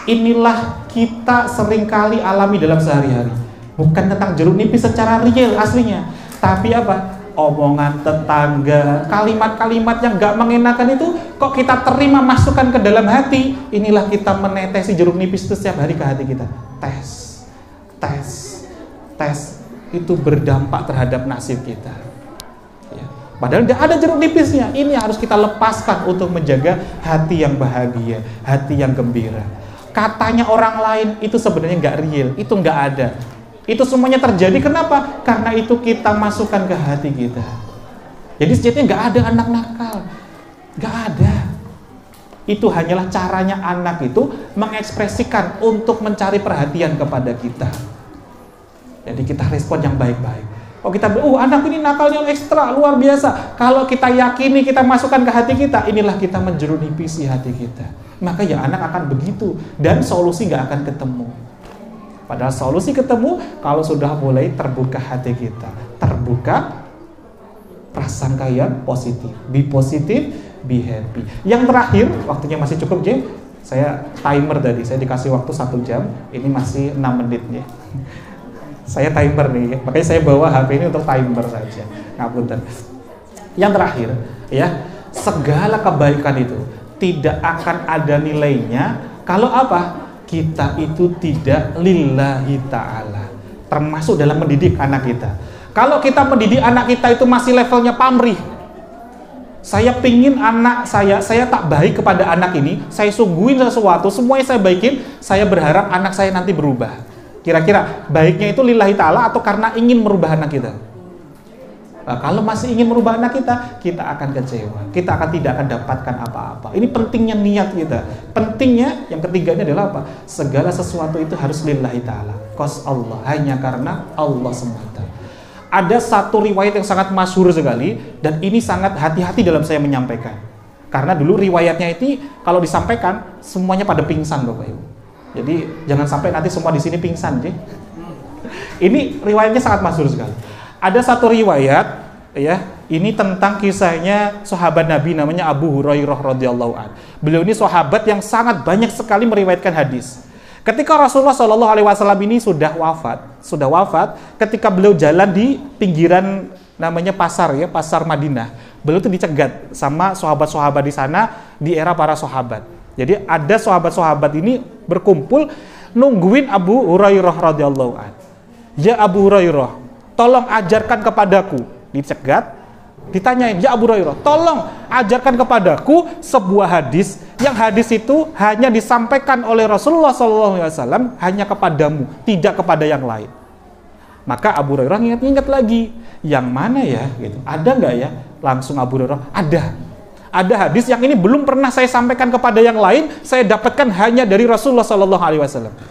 Inilah kita seringkali alami dalam sehari-hari. Bukan tentang jeruk nipis secara real aslinya, tapi apa? Omongan tetangga, kalimat-kalimat yang gak mengenakan itu kok kita terima, masukkan ke dalam hati. Inilah kita menetesi jeruk nipis itu setiap hari ke hati kita. Tes, tes, tes. Itu berdampak terhadap nasib kita ya. Padahal gak ada jeruk nipisnya. Ini harus kita lepaskan untuk menjaga hati yang bahagia, hati yang gembira. Katanya orang lain itu sebenarnya gak real, itu gak ada. Itu semuanya terjadi, kenapa? Karena itu kita masukkan ke hati kita. Jadi sejatinya nggak ada anak nakal, nggak ada. Itu hanyalah caranya anak itu mengekspresikan untuk mencari perhatian kepada kita. Jadi kita respon yang baik-baik. Kalau kita bilang, anak ini nakalnya ekstra, luar biasa. Kalau kita yakini, kita masukkan ke hati kita, inilah kita menjerunipi isi hati kita. Maka ya anak akan begitu. Dan solusi nggak akan ketemu. Padahal solusi ketemu kalau sudah mulai terbuka hati kita. Terbuka prasangka yang positif. Be positive, be happy. Yang terakhir, waktunya masih cukup, J. Saya timer tadi, saya dikasih waktu 1 jam. Ini masih 6 menit ya. Saya timer nih, makanya saya bawa HP ini untuk timer saja. Ngapunten. Yang terakhir, ya, segala kebaikan itu tidak akan ada nilainya kalau apa? Kita itu tidak lillahi ta'ala. Termasuk dalam mendidik anak kita. Kalau kita mendidik anak kita itu masih levelnya pamrih. Saya pingin anak saya tak baik kepada anak ini, saya sungguhin sesuatu, semuanya saya baikin, saya berharap anak saya nanti berubah. Kira-kira baiknya itu lillahi ta'ala atau karena ingin merubah anak kita? Nah, kalau masih ingin merubah anak kita akan kecewa. Kita tidak akan dapatkan apa-apa. Ini pentingnya niat kita. Pentingnya yang ketiganya adalah apa? Segala sesuatu itu harus lillahi ta'ala. Qas Allah, hanya karena Allah semata. Ada satu riwayat yang sangat masyhur sekali, dan ini sangat hati-hati dalam saya menyampaikan. Karena dulu riwayatnya itu kalau disampaikan semuanya pada pingsan, Bapak Ibu. Jadi jangan sampai nanti semua di sini pingsan, J. Ini riwayatnya sangat masyhur sekali. Ada satu riwayat, ya, ini tentang kisahnya sahabat Nabi namanya Abu Hurairah radhiyallahu an. Beliau ini sahabat yang sangat banyak sekali meriwayatkan hadis. Ketika Rasulullah Shallallahu Alaihi Wasallam ini sudah wafat, ketika beliau jalan di pinggiran namanya pasar, ya, pasar Madinah, beliau itu dicegat sama sahabat-sahabat di sana di era para sahabat. Jadi ada sahabat-sahabat ini berkumpul nungguin Abu Hurairah radhiyallahu an. Ya Abu Hurairah, tolong ajarkan kepadaku. Dicegat, ditanyain, ya Abu Hurairah, tolong ajarkan kepadaku sebuah hadis yang hadis itu hanya disampaikan oleh Rasulullah SAW hanya kepadamu, tidak kepada yang lain. Maka Abu Hurairah ingat-ingat lagi, yang mana ya? Gitu. Ada nggak ya? Langsung Abu Hurairah, ada hadis yang ini belum pernah saya sampaikan kepada yang lain, saya dapatkan hanya dari Rasulullah SAW.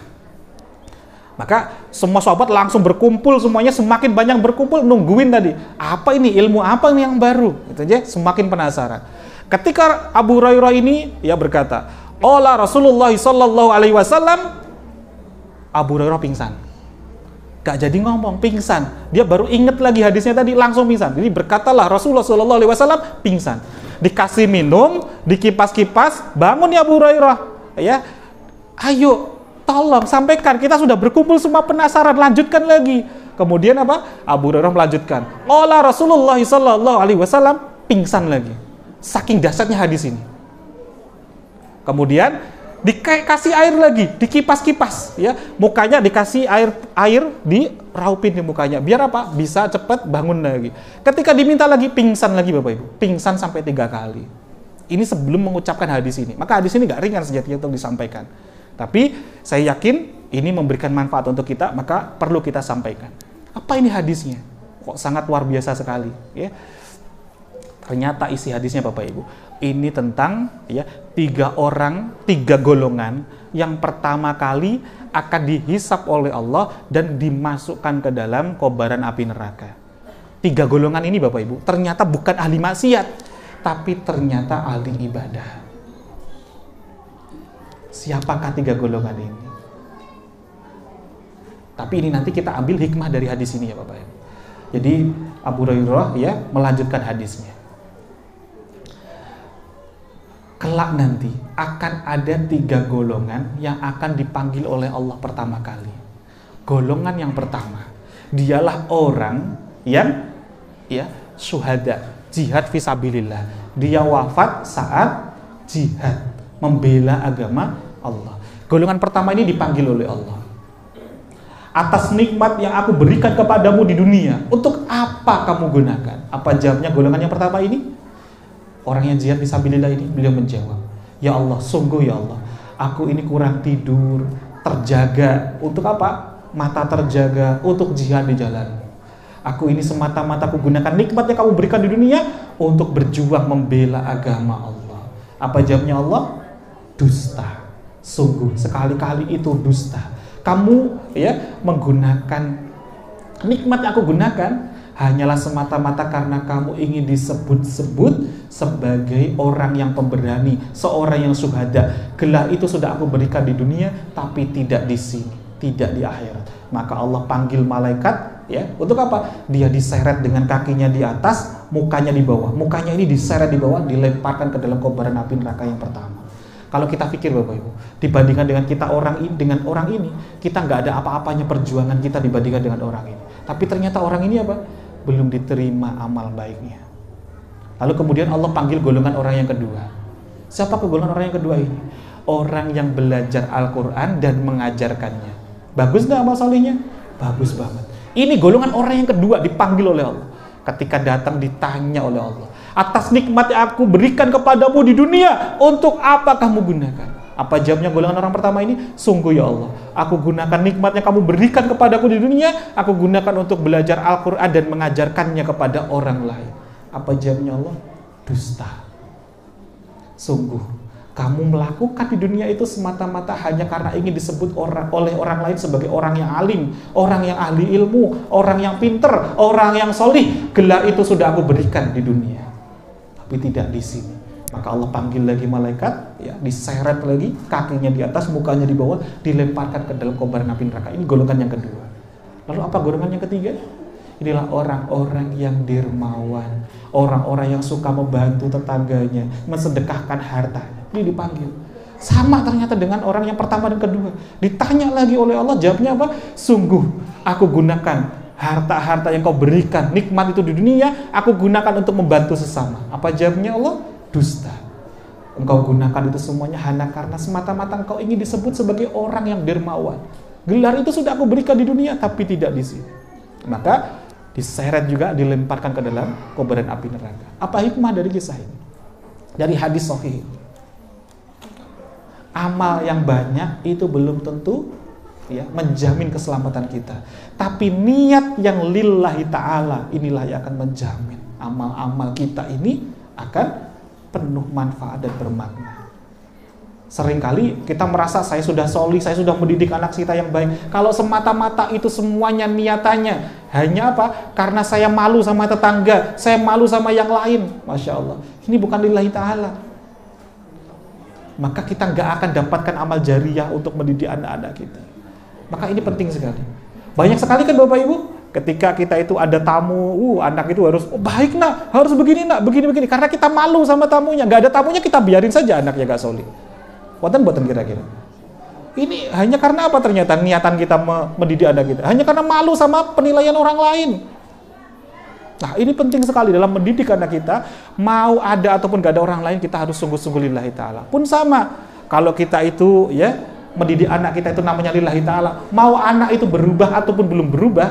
Maka semua sahabat langsung berkumpul, semuanya semakin banyak berkumpul, nungguin tadi. Apa ini? Ilmu apa ini yang baru? Gitu aja, semakin penasaran. Ketika Abu Hurairah ini ya berkata, "Ola Rasulullah SAW," Abu Hurairah pingsan. Gak jadi ngomong, pingsan. Dia baru inget lagi hadisnya tadi, langsung pingsan. Jadi berkatalah Rasulullah SAW pingsan. Dikasih minum, dikipas-kipas, bangun ya Abu Hurairah. Ya, ayo, tolong sampaikan. Kita sudah berkumpul semua penasaran, lanjutkan lagi. Kemudian apa? Abu Hurairah melanjutkan. Ola Rasulullah SAW pingsan lagi. Saking dahsyatnya hadis ini. Kemudian dikasih air lagi, dikipas-kipas, ya, mukanya dikasih air diraupin di mukanya, biar apa? Bisa cepat bangun lagi. Ketika diminta lagi, pingsan lagi Bapak Ibu, pingsan sampai 3 kali. Ini sebelum mengucapkan hadis ini. Maka hadis ini gak ringan sejatinya untuk disampaikan. Tapi saya yakin ini memberikan manfaat untuk kita, maka perlu kita sampaikan. Apa ini hadisnya? Kok sangat luar biasa sekali, ya? Ternyata isi hadisnya Bapak Ibu, ini tentang ya 3 golongan yang pertama kali akan dihisap oleh Allah dan dimasukkan ke dalam kobaran api neraka. 3 golongan ini Bapak Ibu ternyata bukan ahli maksiat, tapi ternyata ahli ibadah. Siapakah 3 golongan ini? Tapi ini nanti kita ambil hikmah dari hadis ini ya Bapak Ibu. Jadi Abu Hurairah ya melanjutkan hadisnya. Kelak nanti akan ada 3 golongan yang akan dipanggil oleh Allah pertama kali. Golongan yang pertama, dialah orang yang ya syuhada, jihad fisabilillah. Dia wafat saat jihad, membela agama Allah. Golongan pertama ini dipanggil oleh Allah. Atas nikmat yang aku berikan kepadamu di dunia, untuk apa kamu gunakan? Apa jawabnya golongan yang pertama ini? Orang yang jihad fisabilillah ini, beliau menjawab, ya Allah, sungguh ya Allah, aku ini kurang tidur, terjaga, untuk apa? Mata terjaga, untuk jihad di jalan. Aku ini semata-mata aku gunakan nikmat yang kamu berikan di dunia untuk berjuang membela agama Allah. Apa jawabnya Allah? Dusta. Sungguh sekali-kali itu dusta. Kamu ya menggunakan nikmat yang aku gunakan hanyalah semata-mata karena kamu ingin disebut-sebut sebagai orang yang pemberani, seorang yang syuhada. Gelar itu sudah aku berikan di dunia, tapi tidak di sini, tidak di akhirat. Maka Allah panggil malaikat, ya, untuk apa? Dia diseret dengan kakinya di atas, mukanya di bawah. Mukanya ini diseret di bawah, dilemparkan ke dalam kobaran api neraka yang pertama. Kalau kita pikir Bapak Ibu, dibandingkan dengan kita dengan orang ini, kita nggak ada apa-apanya perjuangan kita dibandingkan dengan orang ini. Tapi ternyata orang ini apa? Belum diterima amal baiknya. Lalu kemudian Allah panggil golongan orang yang kedua. Siapa golongan orang yang kedua ini? Orang yang belajar Al-Quran dan mengajarkannya. Bagus nggak amal solehnya? Bagus banget. Ini golongan orang yang kedua dipanggil oleh Allah. Ketika datang ditanya oleh Allah, atas nikmat yang aku berikan kepadamu di dunia, untuk apa kamu gunakan? Apa jawabnya golongan orang pertama ini? Sungguh ya Allah, aku gunakan nikmat yang kamu berikan kepadaku di dunia, aku gunakan untuk belajar Al-Quran dan mengajarkannya kepada orang lain. Apa jawabnya Allah? Dusta. Sungguh, kamu melakukan di dunia itu semata-mata hanya karena ingin disebut oleh orang lain sebagai orang yang alim, orang yang ahli ilmu, orang yang pinter, orang yang solih. Gelar itu sudah aku berikan di dunia, tapi tidak di sini. Maka Allah panggil lagi malaikat, ya, diseret lagi, kakinya di atas, mukanya di bawah, dilemparkan ke dalam kobaran api neraka. Ini golongan yang kedua. Lalu apa golongan yang ketiga? Inilah orang-orang yang dermawan, orang-orang yang suka membantu tetangganya, mensedekahkan hartanya. Ini dipanggil. Sama ternyata dengan orang yang pertama dan kedua. Ditanya lagi oleh Allah, jawabnya apa? Sungguh aku gunakan harta-harta yang kau berikan, nikmat itu di dunia, aku gunakan untuk membantu sesama. Apa jawabnya Allah? Dusta. Engkau gunakan itu semuanya hanya karena semata-mata engkau ingin disebut sebagai orang yang dermawan. Gelar itu sudah aku berikan di dunia, tapi tidak di sini. Maka diseret juga, dilemparkan ke dalam kobaran api neraka. Apa hikmah dari kisah ini? Dari hadis sahih. Amal yang banyak itu belum tentu ya menjamin keselamatan kita. Tapi niat yang lillahi ta'ala inilah yang akan menjamin amal-amal kita ini akan penuh manfaat dan bermakna. Seringkali kita merasa saya sudah solih, saya sudah mendidik anak kita yang baik. Kalau semata-mata itu semuanya niatannya hanya apa? Karena saya malu sama tetangga, saya malu sama yang lain. Masya Allah, ini bukan lillahi ta'ala. Maka kita nggak akan dapatkan amal jariah untuk mendidik anak-anak kita. Maka ini penting sekali. Banyak sekali kan Bapak Ibu, ketika kita itu ada tamu, anak itu harus, baik nak, harus begini nak, begini-begini. Karena kita malu sama tamunya. Nggak ada tamunya, kita biarin saja anaknya nggak solih. Buatan kira-kira. Ini hanya karena apa ternyata niatan kita mendidik anak kita? Hanya karena malu sama penilaian orang lain. Nah ini penting sekali dalam mendidik anak kita. Mau ada ataupun gak ada orang lain, kita harus sungguh-sungguh lillahi ta'ala. Pun sama, kalau kita itu ya mendidik anak kita itu namanya lillahi ta'ala. Mau anak itu berubah ataupun belum berubah,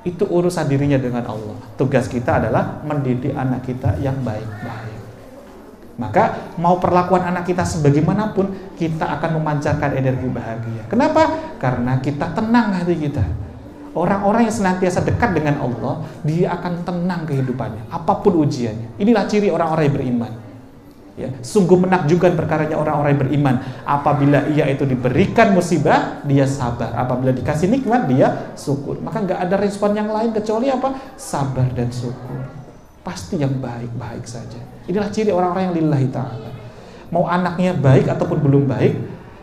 itu urusan dirinya dengan Allah. Tugas kita adalah mendidik anak kita yang baik-baik. Maka mau perlakuan anak kita sebagaimanapun, kita akan memancarkan energi bahagia. Kenapa? Karena kita tenang hati kita. Orang-orang yang senantiasa dekat dengan Allah, dia akan tenang kehidupannya, apapun ujiannya. Inilah ciri orang-orang yang beriman. Ya, sungguh menakjubkan perkaranya orang-orang yang beriman. Apabila ia itu diberikan musibah, dia sabar. Apabila dikasih nikmat, dia syukur. Maka nggak ada respon yang lain kecuali apa? Sabar dan syukur. Pasti yang baik-baik saja. Inilah ciri orang-orang yang lillahi ta'ala. Mau anaknya baik ataupun belum baik,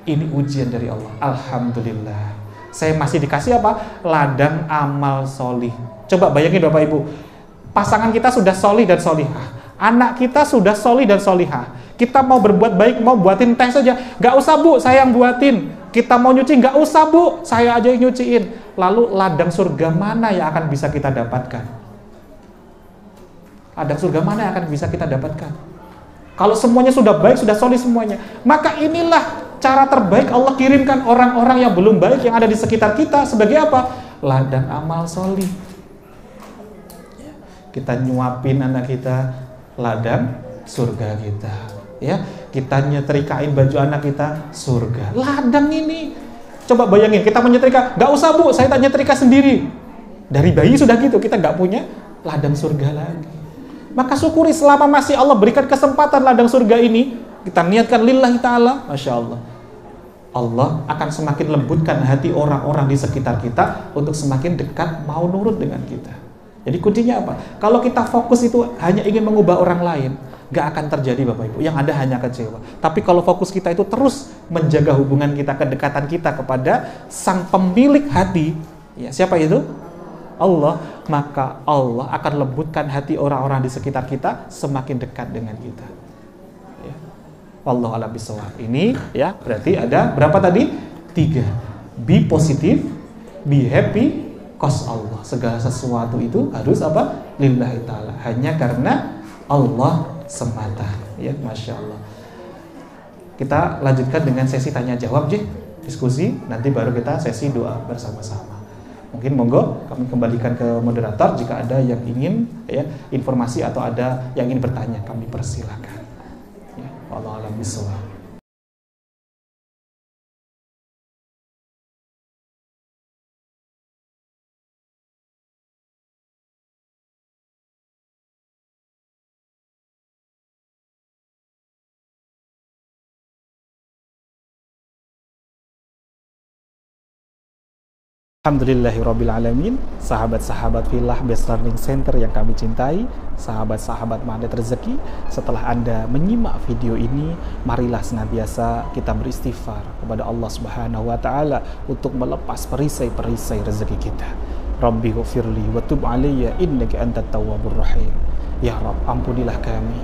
ini ujian dari Allah. Alhamdulillah. Saya masih dikasih apa? Ladang amal solih. Coba bayangin Bapak Ibu, pasangan kita sudah solih dan solihah. Anak kita sudah solih dan solihah. Kita mau berbuat baik, mau buatin teh saja. Gak usah bu, saya yang buatin. Kita mau nyuci, gak usah bu, saya aja yang nyuciin. Lalu ladang surga mana yang akan bisa kita dapatkan? Ladang surga mana yang akan bisa kita dapatkan? Kalau semuanya sudah baik, sudah solih semuanya, maka inilah cara terbaik Allah kirimkan orang-orang yang belum baik yang ada di sekitar kita sebagai apa? Ladang amal solih. Kita nyuapin anak kita, ladang surga kita. Ya, kita nyetrikain baju anak kita, surga. Ladang ini. Coba bayangin, kita menyetrika, gak usah bu, saya tak nyetrika sendiri. Dari bayi sudah gitu, kita nggak punya ladang surga lagi. Maka syukuri selama masih Allah berikan kesempatan ladang surga ini, kita niatkan lillahi ta'ala, Masya Allah. Allah akan semakin lembutkan hati orang-orang di sekitar kita untuk semakin dekat mau nurut dengan kita. Jadi kuncinya apa? Kalau kita fokus itu hanya ingin mengubah orang lain, gak akan terjadi Bapak Ibu. Yang ada hanya kecewa. Tapi kalau fokus kita itu terus menjaga hubungan kita, kedekatan kita kepada sang pemilik hati, ya siapa itu? Allah. Maka Allah akan lembutkan hati orang-orang di sekitar kita semakin dekat dengan kita. Wallahu a'lam bishawab. Ini ya berarti ada berapa tadi? 3. Be positive, be happy, cause Allah. Segala sesuatu itu harus apa? Lillahi ta'ala. Hanya karena Allah semata. Ya, Masya Allah. Kita lanjutkan dengan sesi tanya jawab, diskusi. Nanti baru kita sesi doa bersama-sama. Mungkin monggo kami kembalikan ke moderator jika ada yang ingin ya informasi atau ada yang ingin bertanya, kami persilakan. Allah alam bisawab. Alhamdulillahirrabbilalamin. Sahabat-sahabat Filah Best Learning Center yang kami cintai, sahabat-sahabat Magnet Rezeki, setelah Anda menyimak video ini, marilah senantiasa kita beristighfar kepada Allah Subhanahu wa taala untuk melepas perisai-perisai rezeki kita. Rabbi ghfirli wa tub alayya innaka antat tawwabur rahim. Ya Rabb, ampunilah kami,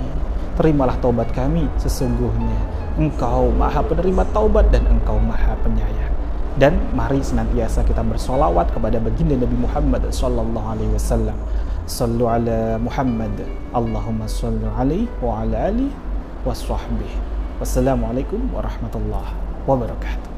terimalah taubat kami, sesungguhnya Engkau Maha penerima taubat dan Engkau Maha penyayang. Dan mari senantiasa kita bersolawat kepada baginda Nabi Muhammad sallallahu alaihi wasallam. Sallu ala Muhammad. Allahumma salli alaihi wa ala alihi wa sahbihi. Wassalamualaikum warahmatullahi wabarakatuh.